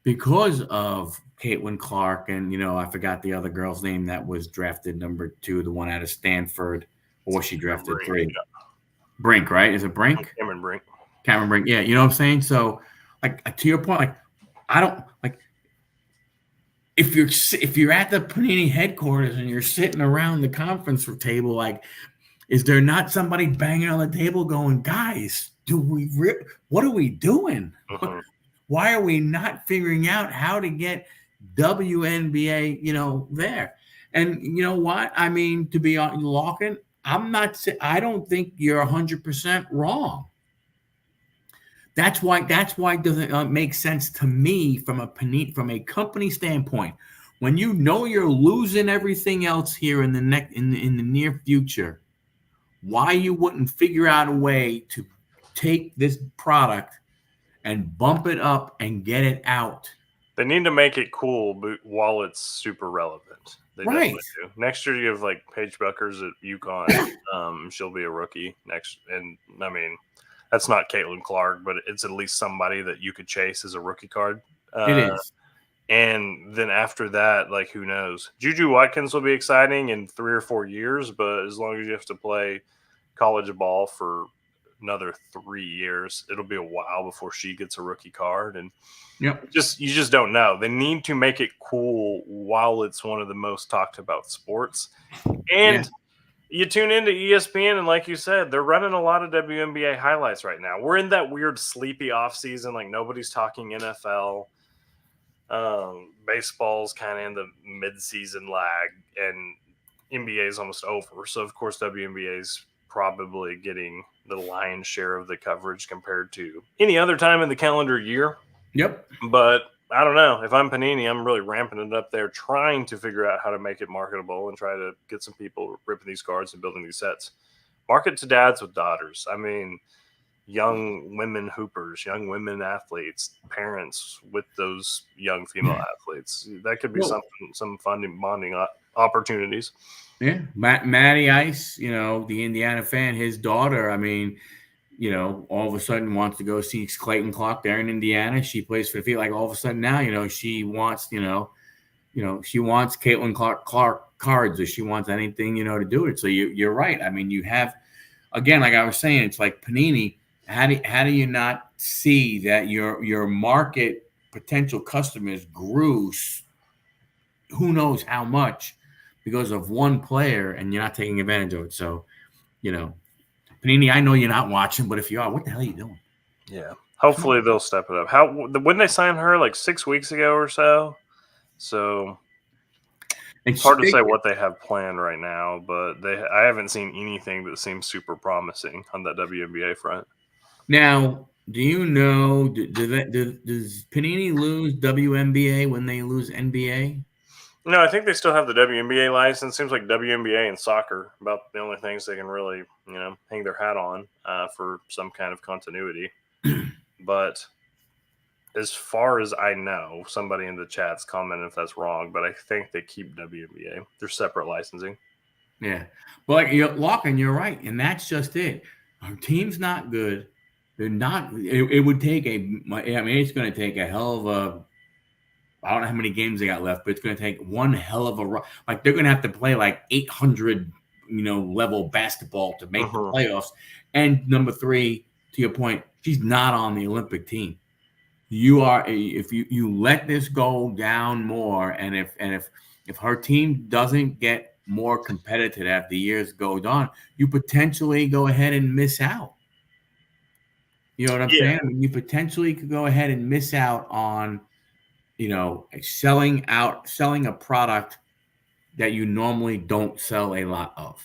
because of Caitlin Clark and, I forgot the other girl's name that was drafted number 2, the one out of Stanford, or was she drafted 3? Yeah. Brink, right? Is it Brink? Cameron Brink. Yeah, you know what I'm saying? So like to your point, like I don't like if you're at the Panini headquarters and you're sitting around the conference table, like, is there not somebody banging on the table going, guys, what are we doing? Mhm. Why are we not figuring out how to get WNBA, there? And you know what? I mean, to be on Locking, I don't think you're 100% wrong. That's why it doesn't make sense to me from a company standpoint. When you know you're losing everything else here in the near future, why you wouldn't figure out a way to take this product and bump it up and get it out. They need to make it cool, but while it's super relevant. They Right. definitely do. Next year, you have like Paige Buckers at UConn. She'll be a rookie next, and I mean, that's not Caitlin Clark, but it's at least somebody that you could chase as a rookie card. It is. And then after that, like, who knows? Juju Watkins will be exciting in 3 or 4 years, but as long as you have to play college ball for another 3 years, it'll be a while before she gets a rookie card. And Yep. you just don't know. They need to make it cool while it's one of the most talked about sports. And you tune into ESPN, and like you said, they're running a lot of WNBA highlights right now. We're in that weird sleepy off season, like nobody's talking NFL. Baseball's kind of in the mid-season lag, and NBA is almost over. So of course WNBA is probably getting the lion's share of the coverage compared to any other time in the calendar year. Yep. But I don't know. If I'm Panini, I'm really ramping it up there, trying to figure out how to make it marketable and try to get some people ripping these cards and building these sets. Market to dads with daughters. I mean, young women hoopers, young women athletes, parents with those young female athletes. That could be some fun bonding opportunities. Yeah. Matty Ice, the Indiana fan, his daughter, I mean, all of a sudden wants to go see Clayton Clark there in Indiana. She plays for the field. Like all of a sudden now, she wants, she wants Caitlin Clark cards, or she wants anything, to do it. So you're right. I mean, you have, again, like I was saying, it's like Panini. How do you not see that your market potential customers grew who knows how much because of one player, and you're not taking advantage of it? So, Panini, I know you're not watching, but if you are, what the hell are you doing? Yeah. Hopefully they'll step it up. When they signed her, like 6 weeks ago or so. So it's hard to say what they have planned right now, but I haven't seen anything that seems super promising on that WNBA front. Now, do you know, does Panini lose WNBA when they lose NBA? No, I think they still have the WNBA license. Seems like WNBA and soccer about the only things they can really, hang their hat on for some kind of continuity. But as far as I know, somebody in the chat's comment if that's wrong, but I think they keep WNBA. They're separate licensing. Yeah. But Locking, you're right. And that's just it. Our team's not good. They're not. It would take it's going to take a hell of a, I don't know how many games they got left, but it's going to take one hell of a run. Like they're going to have to play like 800, level basketball to make the playoffs. And number three, to your point, she's not on the Olympic team. You are, if you let this go down more, and if her team doesn't get more competitive as the years go on, you potentially go ahead and miss out. You know what I'm saying? I mean, you potentially could go ahead and miss out on, selling a product that you normally don't sell a lot of.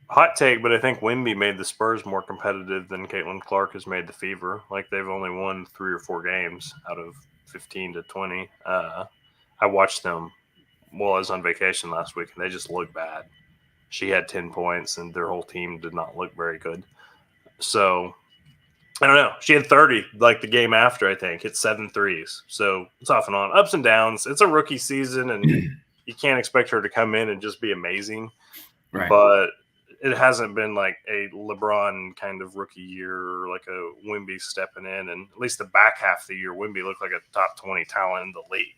Hot take, but I think Wemby made the Spurs more competitive than Caitlin Clark has made the Fever. Like they've only won 3 or 4 games out of 15 to 20. I watched them while I was on vacation last week, and they just looked bad. She had 10 points, and their whole team did not look very good. So I don't know. She had 30 like the game after, I think. Hit 7 threes. So it's off and on. Ups and downs. It's a rookie season, and you can't expect her to come in and just be amazing. Right. But it hasn't been like a LeBron kind of rookie year or like a Wemby stepping in. And at least the back half of the year, Wemby looked like a top 20 talent in the league.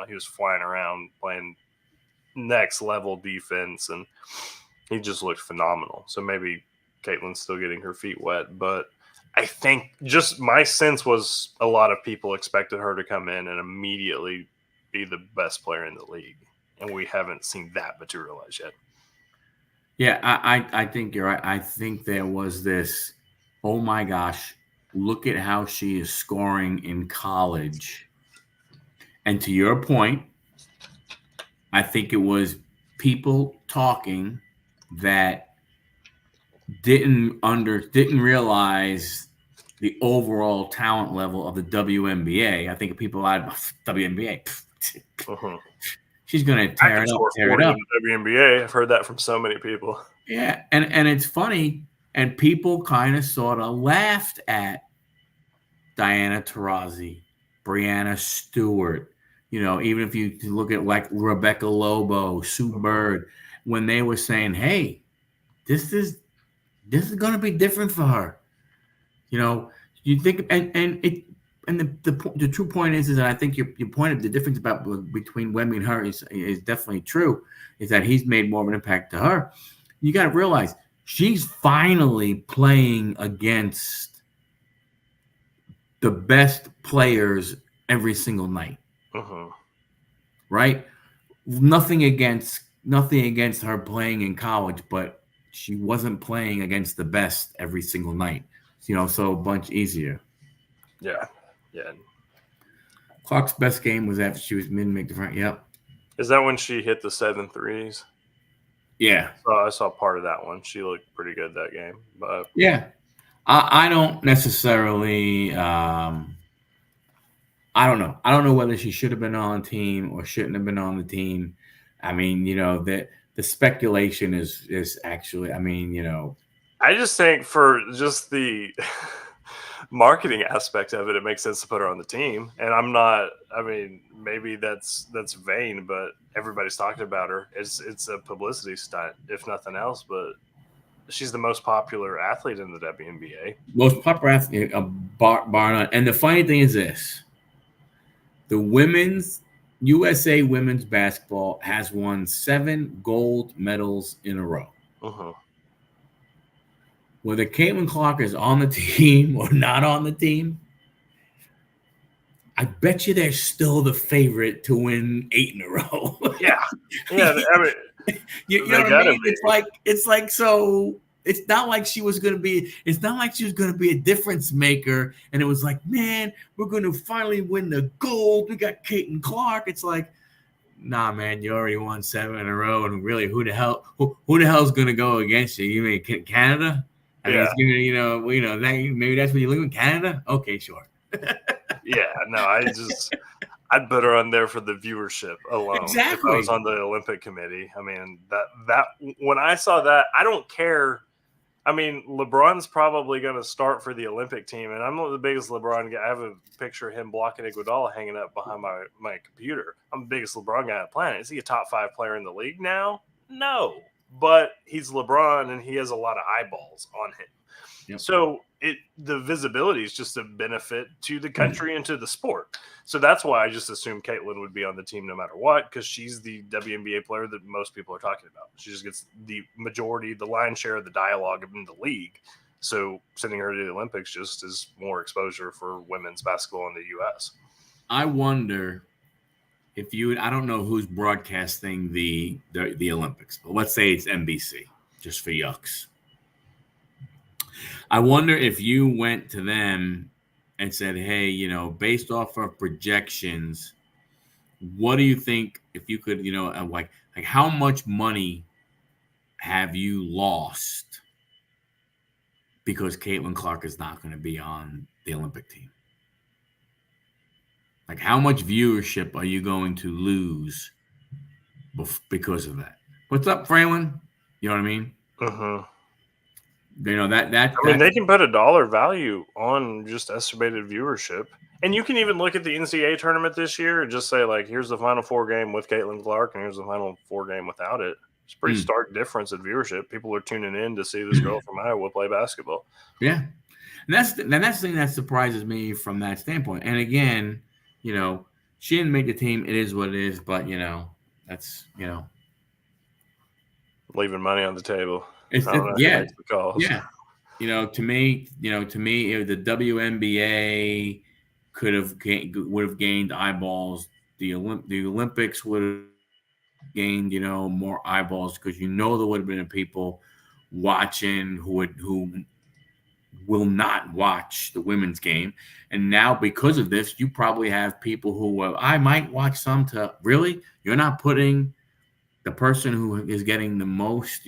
He was flying around playing next level defense, and he just looked phenomenal. So maybe Caitlin's still getting her feet wet, but I think just my sense was a lot of people expected her to come in and immediately be the best player in the league, and we haven't seen that materialize yet. Yeah, I think you're right. I think there was this, oh my gosh, look at how she is scoring in college. And to your point, I think it was people talking that didn't realize the overall talent level of the WNBA. I think people out WNBA. Mm-hmm. She's gonna I tear can it up, score tear it 40 up. in the WNBA. I've heard that from so many people. Yeah, and it's funny, and people kind of sort of laughed at Diana Taurasi, Brianna Stewart. You know, even if you look at like Rebecca Lobo, Sue Bird, when they were saying, "Hey, this is going to be different for her." You know, you think, and the true point is that I think your point of the difference between Wemby and her is definitely true. Is that he's made more of an impact to her. You got to realize she's finally playing against the best players every single night. Mm-hmm. Right? Nothing against her playing in college, but she wasn't playing against the best every single night. You know, so a bunch easier. Yeah. Yeah. Clark's best game was after she was mid-make the front. Yep. Is that when she hit the 7 threes? Yeah. So I saw part of that one. She looked pretty good that game. But Yeah. I don't necessarily I don't know. I don't know whether she should have been on the team or shouldn't have been on the team. I mean, you know, the speculation is actually, I mean, you know, I just think for just the marketing aspect of it, it makes sense to put her on the team. And I'm not. I mean, maybe that's vain, but everybody's talking about her. It's a publicity stunt, if nothing else. But she's the most popular athlete in the WNBA. most popular athlete, bar none. And the funny thing is this: the women's USA women's basketball has won 7 gold medals in a row. Mm-hmm. Whether Caitlin Clark is on the team or not on the team, I bet you they're still the favorite to win 8 in a row. Yeah. I mean, you know what I mean? It's like so. It's not like she was gonna be. It's not like she was gonna be a difference maker. And it was like, man, we're gonna finally win the gold. We got Caitlin Clark. It's like, nah, man, you already won 7 in a row. And really, who the hell is gonna go against you? You mean Canada? I mean, yeah. it's gonna, maybe that's what you're looking at, Canada. Okay, sure. Yeah. No, I'd put her on there for the viewership alone. Exactly. If I was on the Olympic committee. I mean, that when I saw that, I don't care. I mean, LeBron's probably going to start for the Olympic team, and I'm not the biggest LeBron guy. I have a picture of him blocking Iguodala hanging up behind my computer. I'm the biggest LeBron guy on the planet. Is he a top 5 player in the league now? No, but he's LeBron, and he has a lot of eyeballs on him. Yep. So the visibility is just a benefit to the country and to the sport. So that's why I just assumed Caitlin would be on the team no matter what, because she's the WNBA player that most people are talking about. She just gets the majority, the lion's share of the dialogue in the league. So sending her to the Olympics just is more exposure for women's basketball in the U.S. I wonder if I don't know who's broadcasting the Olympics, but let's say it's NBC, just for yucks. I wonder if you went to them and said, hey, you know, based off of projections, what do you think if you could, you know, like how much money have you lost because Caitlin Clark is not going to be on the Olympic team? Like how much viewership are you going to lose because of that? What's up, Franklin? You know what I mean? Mm-hmm. You know, I mean, they can put a dollar value on just estimated viewership. And you can even look at the NCAA tournament this year and just say, like, here's the Final Four game with Caitlin Clark and here's the Final Four game without it. It's a pretty stark difference in viewership. People are tuning in to see this girl from Iowa play basketball. Yeah. And that's the thing that surprises me from that standpoint. And again, you know, she didn't make the team. It is what it is. But, you know, that's, you know. Leaving money on the table. Yeah. The calls. Yeah. To me, the WNBA would have gained eyeballs. The Olympics would have gained, more eyeballs because there would have been people watching who will not watch the women's game. And now because of this, you probably have people who I might watch some to really, you're not putting the person who is getting the most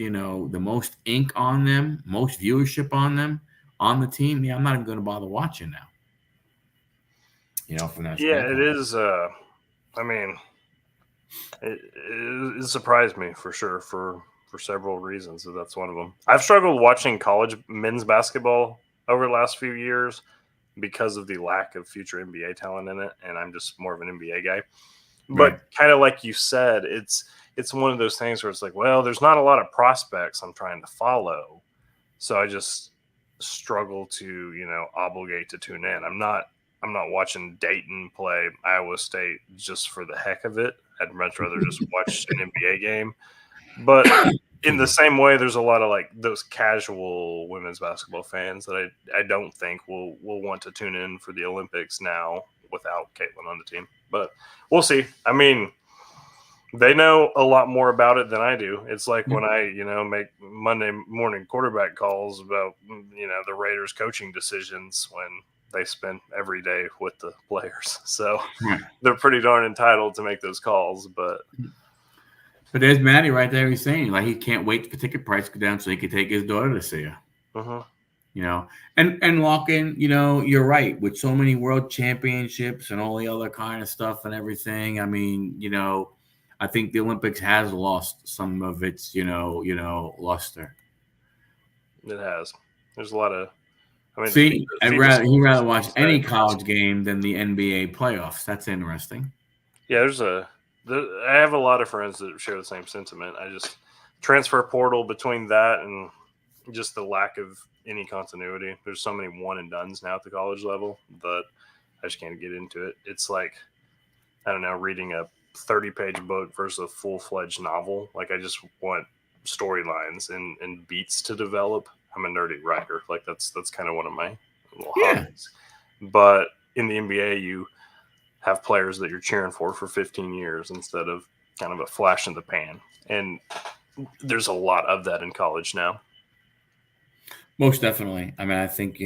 ink on them, most viewership on them on the team. Yeah, I'm not even going to bother watching now. From that Yeah, it standpoint. is. I mean, it surprised me for sure for several reasons. So that's one of them. I've struggled watching college men's basketball over the last few years because of the lack of future NBA talent in it, and I'm just more of an NBA guy. But Right. kind of like you said, it's one of those things where it's like, well, there's not a lot of prospects I'm trying to follow, so I just struggle to obligate to tune in. I'm not watching Dayton play Iowa State just for the heck of it. I'd much rather just watch an NBA game. But in Excuse the me. same way, there's a lot of like those casual women's basketball fans that I don't think will want to tune in for the Olympics now without Caitlin on the team. But we'll see. I mean, they know a lot more about it than I do. It's like Yeah. when I, make Monday morning quarterback calls about, the Raiders coaching decisions when they spend every day with the players. So Right. they're pretty darn entitled to make those calls. But But there's Maddie right there. He's saying like he can't wait for ticket price to go down so he can take his daughter to see her. mhm. And walk in. You're right with so many world championships and all the other kind of stuff and everything. I mean, I think the Olympics has lost some of its, luster. It has. There's a lot of. I mean, See, FIBA he'd scores rather watch said any college game than the NBA playoffs. That's interesting. yeah. I have a lot of friends that share the same sentiment. I just transfer portal between that and just the lack of any continuity. There's so many one and dones now at the college level that I just can't get into it. It's like I don't know, reading a 30-page book versus a full-fledged novel. Like I just want storylines and beats to develop. I'm a nerdy writer. Like that's kind of one of my little Yeah. hobbies. But in the NBA, you have players that you're cheering for 15 years instead of kind of a flash in the pan. And there's a lot of that in college now. Most definitely. I mean, I think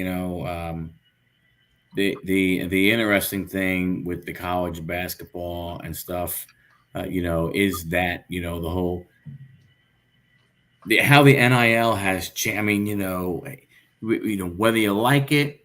the interesting thing with the college basketball and stuff, is that the whole how the NIL has changed. I mean, whether you like it,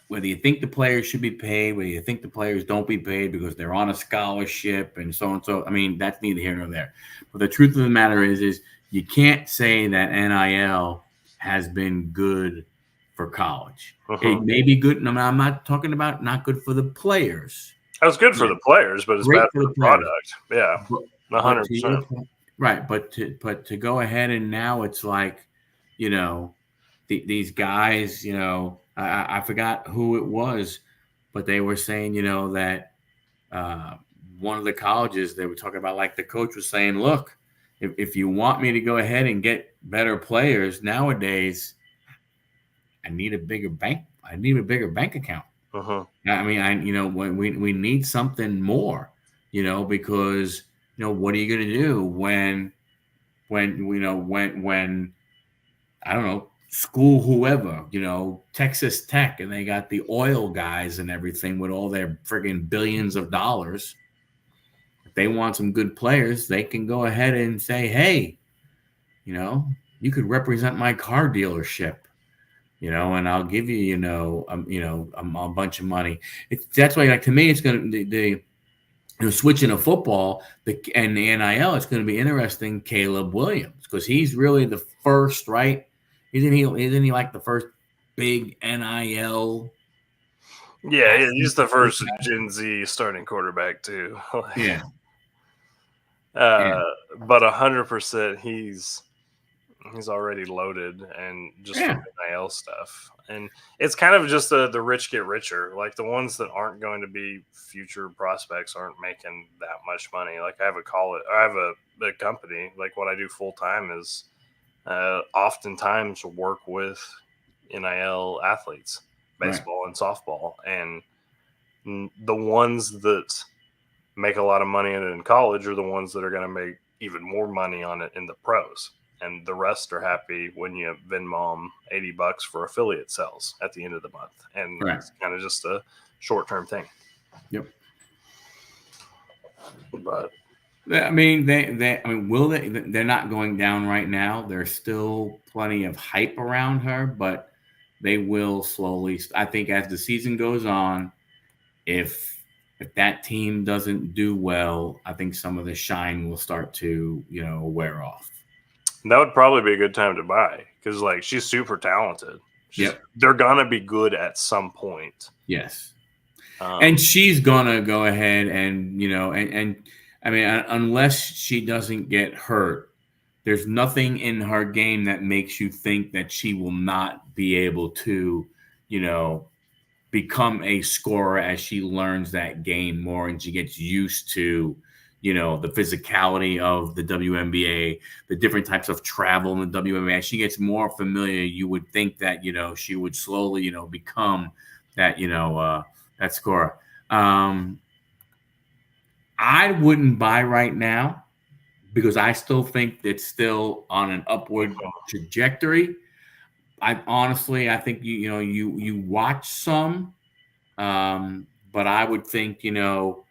whether you think the players should be paid, whether you think the players don't be paid because they're on a scholarship and so and so. I mean, that's neither here nor there. But the truth of the matter is you can't say that NIL has been good for college. It may be good. No, I'm not talking about not good for the players. That was good for Yeah, the players, but it's great bad for for the the players. product. Yeah, But, but to your 100%. point, right? But to go ahead and now it's like, you know, these guys, I forgot who it was, but they were saying, that uh, one of the colleges they were talking about, like the coach was saying, look, if you want me to go ahead and get better players nowadays, I need a bigger bank. I need a bigger bank account. Uh-huh. I mean, when we need something more, because what are you going to do when I don't know, school whoever, Texas Tech, and they got the oil guys and everything with all their friggin' billions of dollars. If they want some good players, they can go ahead and say, hey, you know, you could represent my car dealership, and I'll give you, a bunch of money. That's why, like, to me, it's going to, switching to football and the NIL, it's going to be interesting. Caleb Williams, because he's really the first, right? Isn't he like the first big NIL? Yeah, he's the Athlete? first Gen Z starting quarterback too. Yeah, yeah, uh, but 100%, he's already loaded, and just from yeah, NIL stuff, and it's kind of just the rich get richer. Like the ones that aren't going to be future prospects aren't making that much money. Like I have a company. Like what I do full time is oftentimes work with NIL athletes, Right. baseball and softball, and the ones that make a lot of money in college are the ones that are going to make even more money on it in the pros. And the rest are happy when you Venmo them $80 for affiliate sales at the end of the month. And Right. it's kind of just a short-term thing. Yep. But I mean, will they? They're not going down right now. There's still plenty of hype around her, but they will slowly. I think as the season goes on, if that team doesn't do well, I think some of the shine will start to wear off. that would probably be a good time to buy because like she's super talented. They're gonna be good at some point. Yes. And she's gonna go ahead and and I mean, unless she doesn't get hurt, there's nothing in her game that makes you think that she will not be able to, become a scorer as she learns that game more and she gets used to, the physicality of the WNBA, the different types of travel in the WNBA. As she gets more familiar, you would think that, she would slowly, become that, that scorer. I wouldn't buy right now because I still think it's still on an upward trajectory. I think you watch some, but I would think you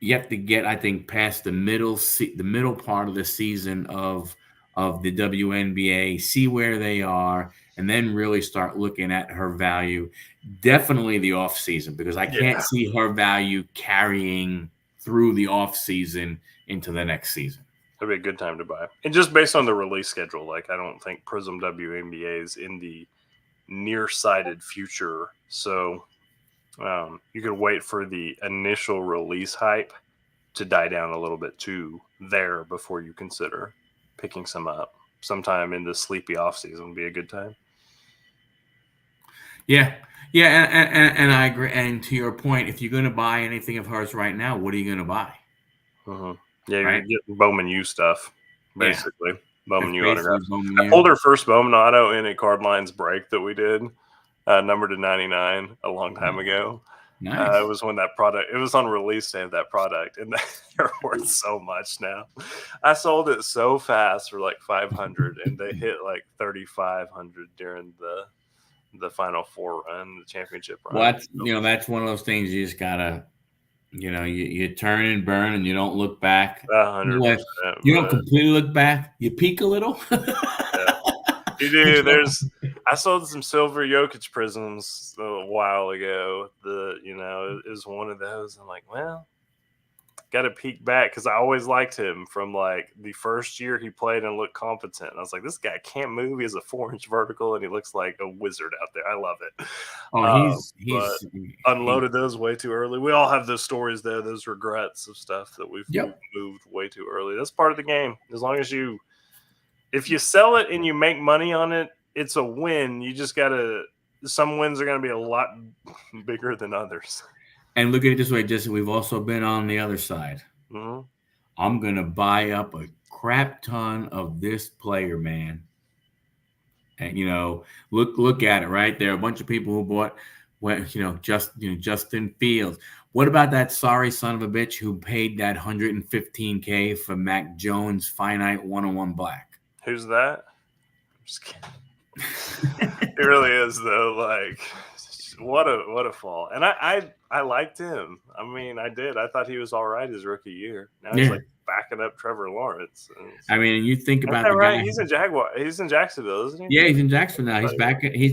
have to get past the middle part of the season of the WNBA, see where they are, and then really start looking at her value. Definitely the off season because I can't see her value carrying through the off season into the next season. That'd be a good time to buy. And just based on the release schedule, like I don't think Prism WNBA is in the nearsighted future. So you could wait for the initial release hype to die down a little bit too there before you consider picking some up. Sometime in the sleepy off season would be a good time. Yeah. Yeah, and I agree. And to your point, if you're going to buy anything of hers right now, what are you going to buy? Mm-hmm. Yeah, you're getting Bowman U stuff, basically. Yeah. Bowman U autographs. I pulled her first Bowman auto in a Cardlines break that we did, numbered to 99 a long time ago. Nice. It was when that product, it was on release day of that product, and they're worth so much now. I sold it so fast for like 500, and they hit like 3,500 during the Final Four run, the championship run. Well, that's one of those things you just gotta, you turn and burn, and you don't look back. 100%. You don't completely look back. You peek a little. Yeah. You do. I sold some silver Jokic prisms a while ago. It was one of those. I'm like, well, got to peek back because I always liked him from like the first year he played and looked competent. And I was like, this guy can't move. He has a 4-inch vertical and he looks like a wizard out there. I love it. But unloaded those way too early. We all have those stories there, those regrets of stuff that we've moved way too early. That's part of the game. As long as if you sell it and you make money on it, it's a win. You just some wins are going to be a lot bigger than others. And look at it this way, Jesse, we've also been on the other side. Mm-hmm. I'm going to buy up a crap ton of this player, man. And, look at it right there. A bunch of people who bought, Justin Fields. What about that sorry son of a bitch who paid that $115K for Mac Jones finite 101 black? Who's that? I'm just kidding. It really is though. Like, what a fall. And I liked him. I mean, I did. I thought he was all right his rookie year. Now he's like backing up Trevor Lawrence. I mean, you think about the guy. Guy. He's in He's in Jacksonville, isn't he? Yeah, he's in Jacksonville now.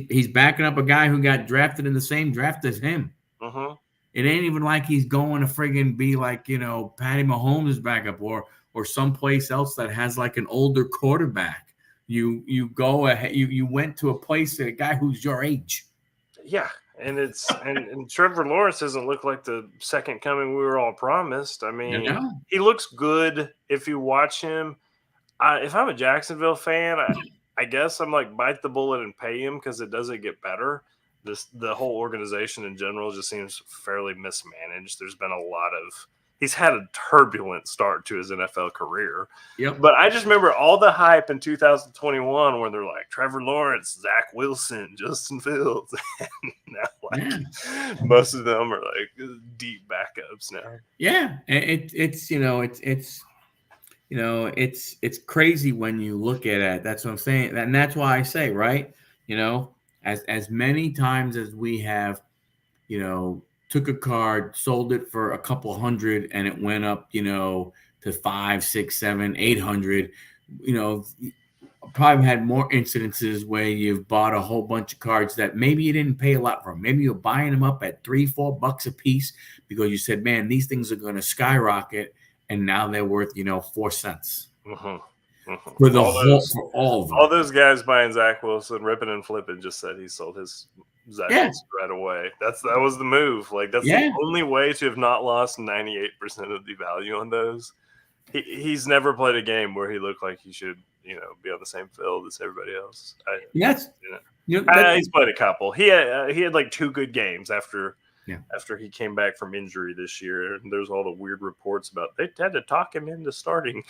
He's backing up a guy who got drafted in the same draft as him. Mm-hmm. It ain't even like he's going to friggin' be like, Patty Mahomes' backup or someplace else that has like an older quarterback. You go ahead. You went to a place a guy who's your age. Yeah. And and Trevor Lawrence doesn't look like the second coming we were all promised. I mean, he looks good if you watch him. If I'm a Jacksonville fan, I guess I'm like bite the bullet and pay him because it doesn't get better. The whole organization in general just seems fairly mismanaged. There's been a lot of he's had a turbulent start to his NFL career. Yep. But I just remember all the hype in 2021 where they're like Trevor Lawrence, Zach Wilson, Justin Fields. And now, most of them are like deep backups now. Yeah, it's crazy when you look at it. That's what I'm saying, and that's why I say, right? As many times as we have, took a card, sold it for a couple hundred, and it went up, to 5, 6, 7, 800. Probably had more incidences where you've bought a whole bunch of cards that maybe you didn't pay a lot for. Maybe you're buying them up at $3-4 a piece because you said, man, these things are going to skyrocket. And now they're worth, 4 cents. For the for all of them. All those guys buying Zach Wilson, ripping and flipping, just said he sold his Zach Wilson right away. That was the move. Like, that's the only way to have not lost 98% of the value on those. He's never played a game where he looked like he should, be on the same field as everybody else. He's played a couple. He had like 2 good games after he came back from injury this year. And there's all the weird reports about they had to talk him into starting.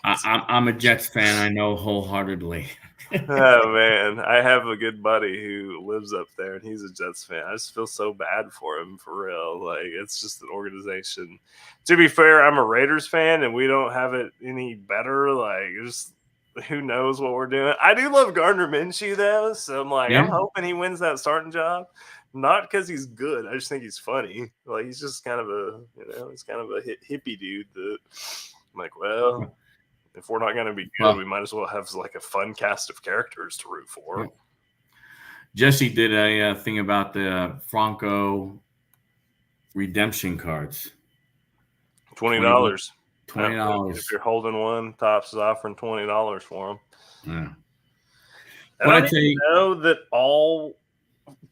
I'm a Jets fan. I know wholeheartedly. Oh man, I have a good buddy who lives up there, and he's a Jets fan. I just feel so bad for him, for real. Like, it's just an organization. To be fair, I'm a Raiders fan, and we don't have it any better. Like, just who knows what we're doing. I do love Gardner Minshew though, so I'm like, I'm hoping he wins that starting job. Not because he's good. I just think he's funny. Like, he's just kind of a, he's kind of a hippie dude that I'm like, well, if we're not going to be good, we might as well have like a fun cast of characters to root for. Jesse did a thing about the Franco redemption cards. $20. $20. If you're holding one, Topps is offering $20 for them. Yeah. And I didn't know that all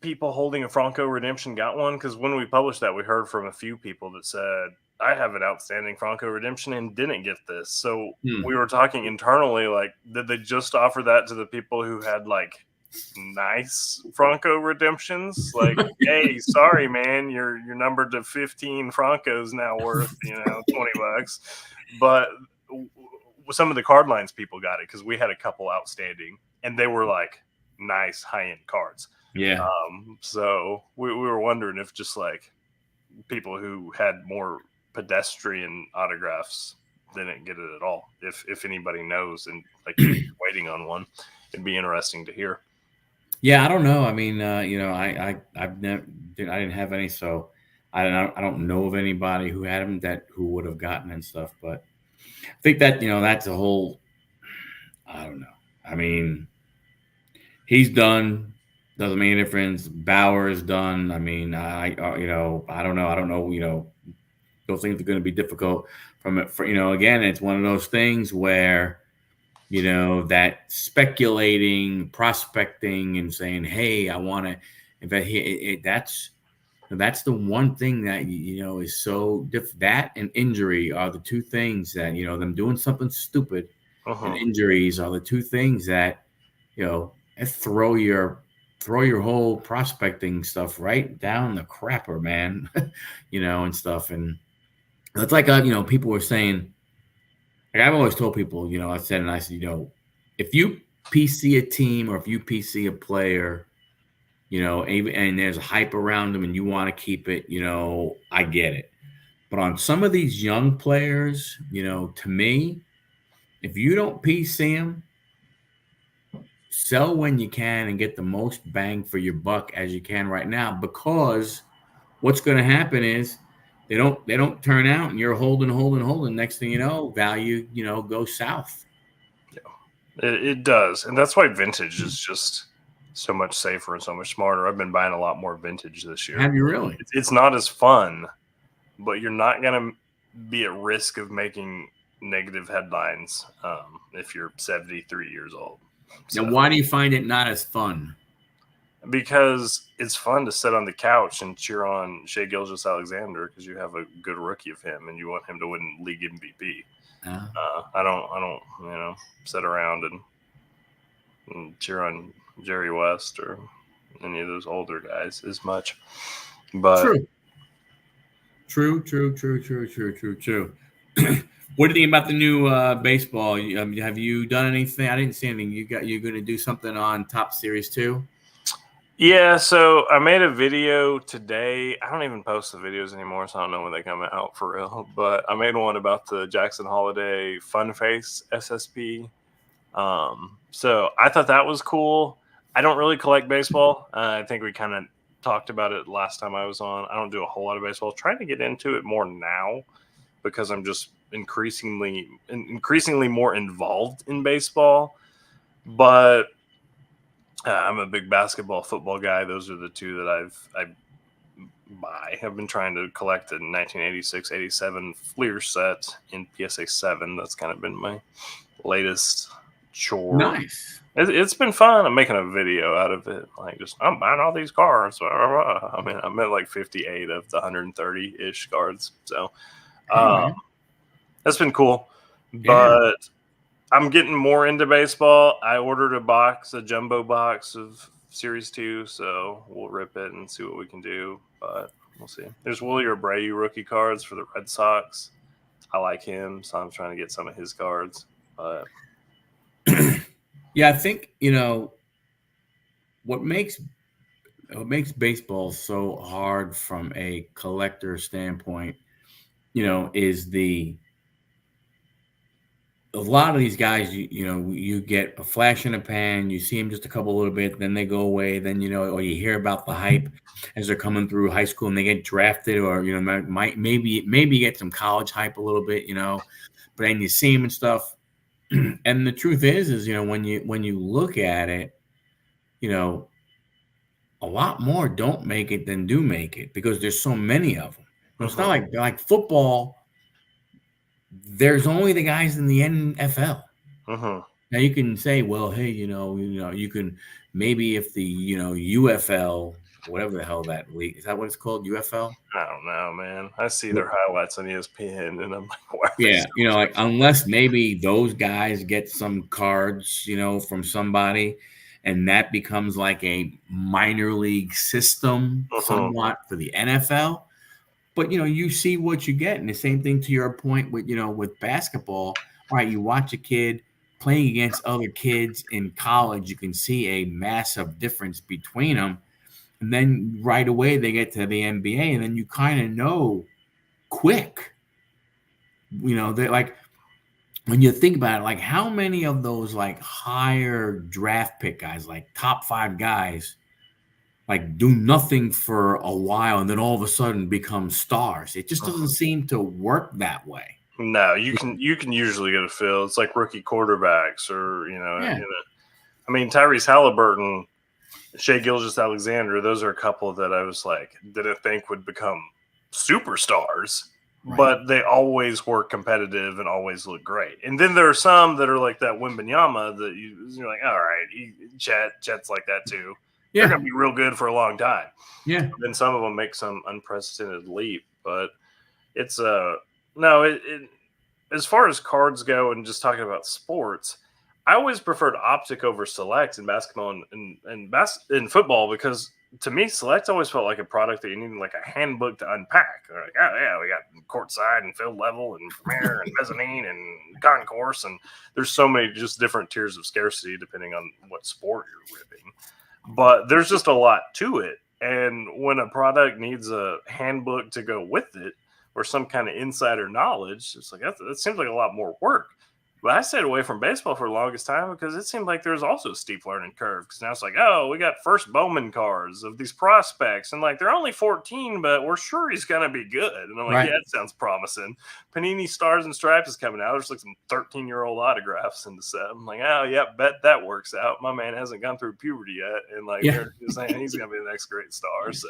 people holding a Franco redemption got one, because when we published that, we heard from a few people that said, I have an outstanding Franco redemption and didn't get this. So we were talking internally, like, did they just offer that to the people who had like nice Franco redemptions? Like, hey, sorry, man, you're numbered to 15 Francos now worth, $20. But some of the Cardlines people got it because we had a couple outstanding, and they were like nice high-end cards. Yeah. So we were wondering if just like people who had more pedestrian autographs didn't get it at all. If anybody knows and like waiting on one, it'd be interesting to hear. Yeah, I don't know. I mean, I didn't have any, so I don't know of anybody who had them who would have gotten and stuff. But I think that that's a whole. I don't know. I mean, he's done. Doesn't make any difference. Bauer is done. I mean, I don't know. I don't know. Those things are going to be difficult again, it's one of those things where, that speculating, prospecting and saying, hey, I want to, that's the one thing that, is so different. That and injury are the 2 things that, them doing something stupid and injuries are the 2 things that, throw your whole prospecting stuff right down the crapper, man, and stuff. And it's like, people were saying, like I've always told people, I said, if you PC a team or if you PC a player, and there's a hype around them and you want to keep it, I get it. But on some of these young players, to me, if you don't PC them, sell when you can and get the most bang for your buck as you can right now, because what's going to happen is they don't turn out and you're holding. Next thing you know, value, goes south. Yeah, it does. And that's why vintage is just so much safer and so much smarter. I've been buying a lot more vintage this year. Have you really? It's not as fun, but you're not going to be at risk of making negative headlines if you're 73 years old. So, now, why do you find it not as fun? Because it's fun to sit on the couch and cheer on Shai Gilgeous-Alexander because you have a good rookie of him and you want him to win league MVP. I don't, sit around and cheer on Jerry West or any of those older guys as much. But true. True. What do you think about the new baseball? Have you done anything? I didn't see anything. You're going to do something on Top Series 2? Yeah, so I made a video today. I don't even post the videos anymore, so I don't know when they come out for real. But I made one about the Jackson Holiday Fun Face SSP. So I thought that was cool. I don't really collect baseball. I think we kind of talked about it last time I was on. I don't do a whole lot of baseball. Trying to get into it more now because I'm just increasingly more involved in baseball. But I'm a big basketball, football guy. Those are the two that I've been trying to collect a 1986, 87 Fleer set in PSA 7. That's kind of been my latest chore. Nice. It's been fun. I'm making a video out of it. Like, just I'm buying all these cards. I mean, I'm at like 58 of the 130 ish cards. So, Hey, man. that's been cool. Yeah. But I'm getting more into baseball. I ordered a jumbo box of Series 2, so we'll rip it and see what we can do. But we'll see. There's Willie Abreu rookie cards for the Red Sox. I like him, so I'm trying to get some of his cards. But Yeah, I think, what makes baseball so hard from a collector standpoint, is a lot of these guys, you get a flash in a pan, you see them just a couple little bit, then they go away, then or you hear about the hype as they're coming through high school and they get drafted, or maybe get some college hype a little bit, but then you see them and stuff. And the truth is, when you look at it, a lot more don't make it than do make it because there's so many of them. It's not like football. There's only the guys in the NFL. Now you can say, well, hey, you can maybe if the UFL, whatever the hell that league is, that what it's called, UFL? I don't know, man. I see their highlights on ESPN, and I'm like, why are they Yeah, so like unless maybe those guys get some cards, from somebody, and that becomes like a minor league system somewhat for the NFL. But you see what you get, and the same thing to your point with basketball. All right, you watch a kid playing against other kids in college, you can see a massive difference between them, and then right away they get to the NBA, and then you kind of know quick. They're like when you think about it, like how many of those like higher draft pick guys, like top 5 guys, like do nothing for a while and then all of a sudden become stars. It just doesn't seem to work that way. No, you can usually get a feel. It's like rookie quarterbacks, or Yeah. I mean, Tyrese Halliburton, Shea Gilgeous-Alexander. Those are a couple that I was like didn't think would become superstars, Right. but they always were competitive and always look great. And then there are some that are like that Wembanyama that you're like, all right, Chet's like that too. Yeah. They're gonna be real good for a long time. Yeah. Then some of them make some unprecedented leap, but it's no, as far as cards go and just talking about sports, I always preferred Optic over Select in basketball and in football, because to me, Select always felt like a product that you needed like a handbook to unpack. They're like, oh yeah, we got courtside and field level and premier and mezzanine and concourse, and there's so many just different tiers of scarcity depending on what sport you're ripping. But there's just a lot to it. And when a product needs a handbook to go with it, or some kind of insider knowledge, it's like that seems like a lot more work. But I stayed away from baseball for the longest time because it seemed like there was also a steep learning curve. Because now it's like, oh, we got first Bowman cards of these prospects, and like they're only 14, but we're sure he's gonna be good. And I'm like, Right. yeah, that sounds promising. Panini Stars and Stripes is coming out. There's like some 13-year-old autographs in the set. I'm like, oh yeah, bet that works out. My man hasn't gone through puberty yet, and like they're just saying he's gonna be the next great star. So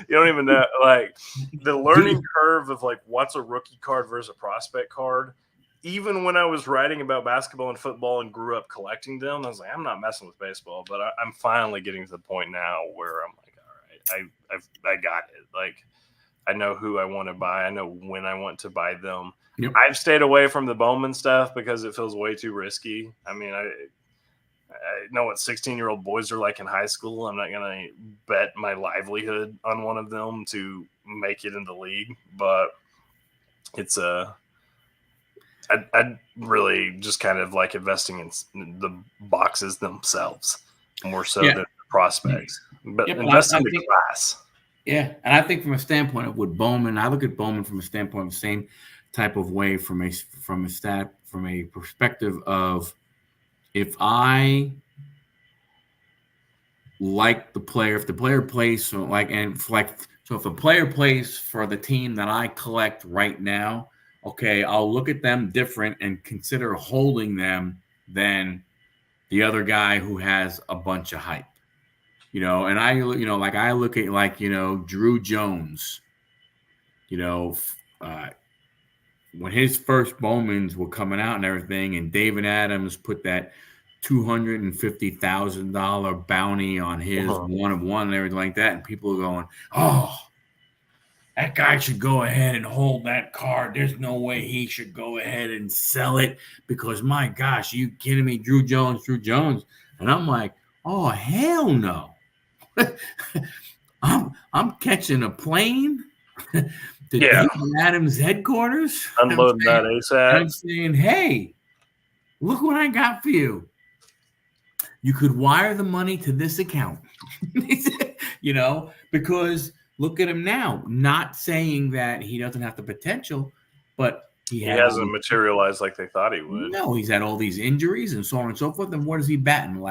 you don't even know like the learning curve of like what's a rookie card versus a prospect card. Even when I was writing about basketball and football and grew up collecting them, I was like, I'm not messing with baseball. But I'm finally getting to the point now where I'm like, all right, I got it. Like, I know who I want to buy. I know when I want to buy them. Yep. I've stayed away from the Bowman stuff because it feels way too risky. I mean, I know what 16-year-old boys are like in high school. I'm not going to bet my livelihood on one of them to make it in the league, but it's I'd really just kind of like investing in the boxes themselves more so than the prospects, but invest in the class. Yeah, and I think from a standpoint of with Bowman, I look at Bowman from a standpoint of the same type of way from a perspective of if I like the player, if the player plays so if a player plays for the team that I collect right now, okay, I'll look at them different and consider holding them than the other guy who has a bunch of hype. And I look at Drew Jones, when his first Bowmans were coming out and everything, and David Adams put that $250,000 bounty on his one of one and everything like that, and people are going, "Oh, that guy should go ahead and hold that card. There's no way he should go ahead and sell it because my gosh, are you kidding me, Drew Jones?" And I'm like, "Oh hell no." I'm catching a plane to David Adams headquarters. Unloading that ASAP. I'm saying, hey, look what I got for you. You could wire the money to this account. Because look at him now. Not saying that he doesn't have the potential, but he hasn't materialized like they thought he would. No, he's had all these injuries and so on and so forth. And what is he batting?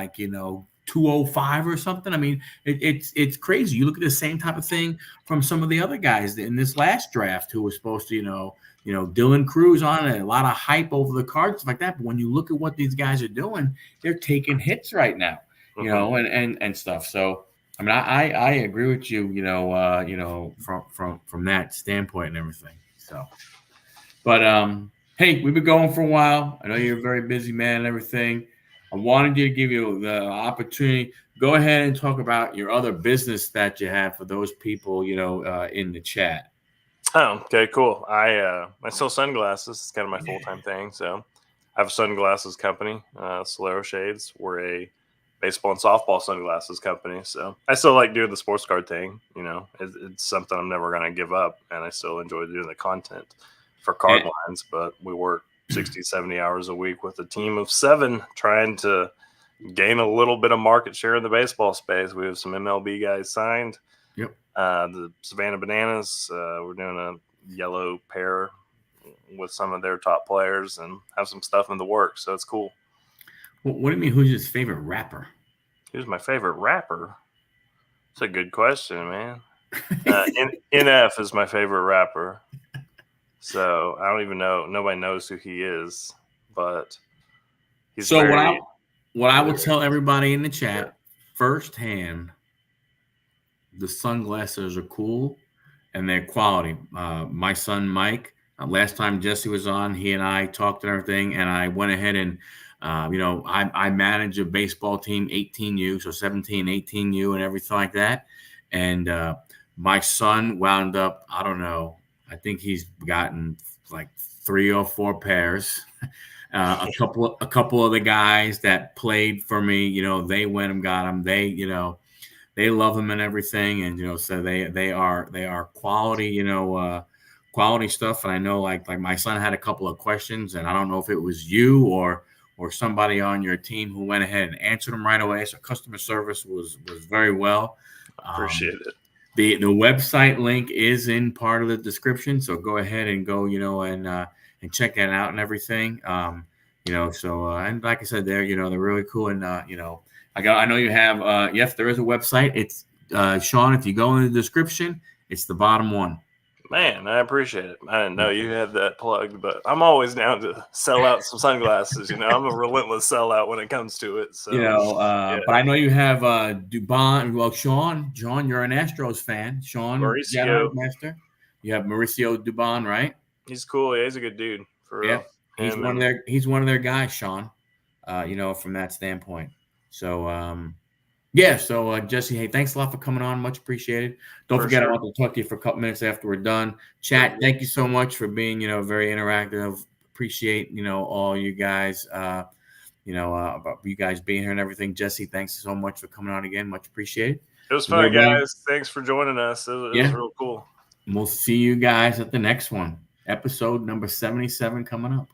205 or something. I mean, it's crazy. You look at the same type of thing from some of the other guys in this last draft who was supposed to, Dylan Cruz on it, a lot of hype over the cards, stuff like that. But when you look at what these guys are doing, they're taking hits right now, and stuff. So I mean, I agree with you, from that standpoint and everything. So, but hey, we've been going for a while. I know you're a very busy man and everything. I wanted to give you the opportunity. Go ahead and talk about your other business that you have for those people, in the chat. Oh, okay, cool. I sell sunglasses. It's kind of my full-time thing. So I have a sunglasses company, Solero Shades. We're a baseball and softball sunglasses company. So I still like doing the sports card thing. It's something I'm never going to give up. And I still enjoy doing the content for Cardlines, but we work 60, 70 hours a week with a team of 7 trying to gain a little bit of market share in the baseball space. We have some MLB guys signed. Yep. The Savannah Bananas, we're doing a yellow pair with some of their top players and have some stuff in the works. So it's cool. What do you mean? Who's your favorite rapper? Who's my favorite rapper? That's a good question, man. NF is my favorite rapper. So I don't even know. Nobody knows who he is, but he's so what I will tell everybody in the chat firsthand, the sunglasses are cool and they're quality. My son Mike, last time Jesse was on, he and I talked and everything, and I went ahead and I manage a baseball team, 18U, so 17, 18U, and everything like that. And my son wound up, I don't know. I think he's gotten like 3 or 4 pairs. A couple of the guys that played for me, they went and got them. They love them and everything, and so they are quality, quality stuff. And I know like my son had a couple of questions, and I don't know if it was you or somebody on your team who went ahead and answered them right away. So customer service was very well. Appreciate it. The website link is in part of the description, so go ahead and go, and check that out and everything. So and like I said, they're really cool, and I know you have yes, there is a website. It's Sean. If you go in the description, it's the bottom one. Man, I appreciate it. I didn't know you had that plugged, but I'm always down to sell out some sunglasses. I'm a relentless sellout when it comes to it. So but I know you have Dubon. Well, Sean, you're an Astros fan. Sean, Mauricio Master. You have Mauricio Dubon, right? He's cool. Yeah, he's a good dude. For real. He's one of their guys, Sean. From that standpoint. So so Jesse, hey, thanks a lot for coming on. Much appreciated. Don't forget, I want to talk to you for a couple minutes after we're done. Chat, thank you so much for being, very interactive. Appreciate, all you guys. about you guys being here and everything. Jesse, thanks so much for coming on again. Much appreciated. It was And fun, everybody, guys. Thanks for joining us. It was Yeah. real cool. And we'll see you guys at the next one. Episode number 77 coming up.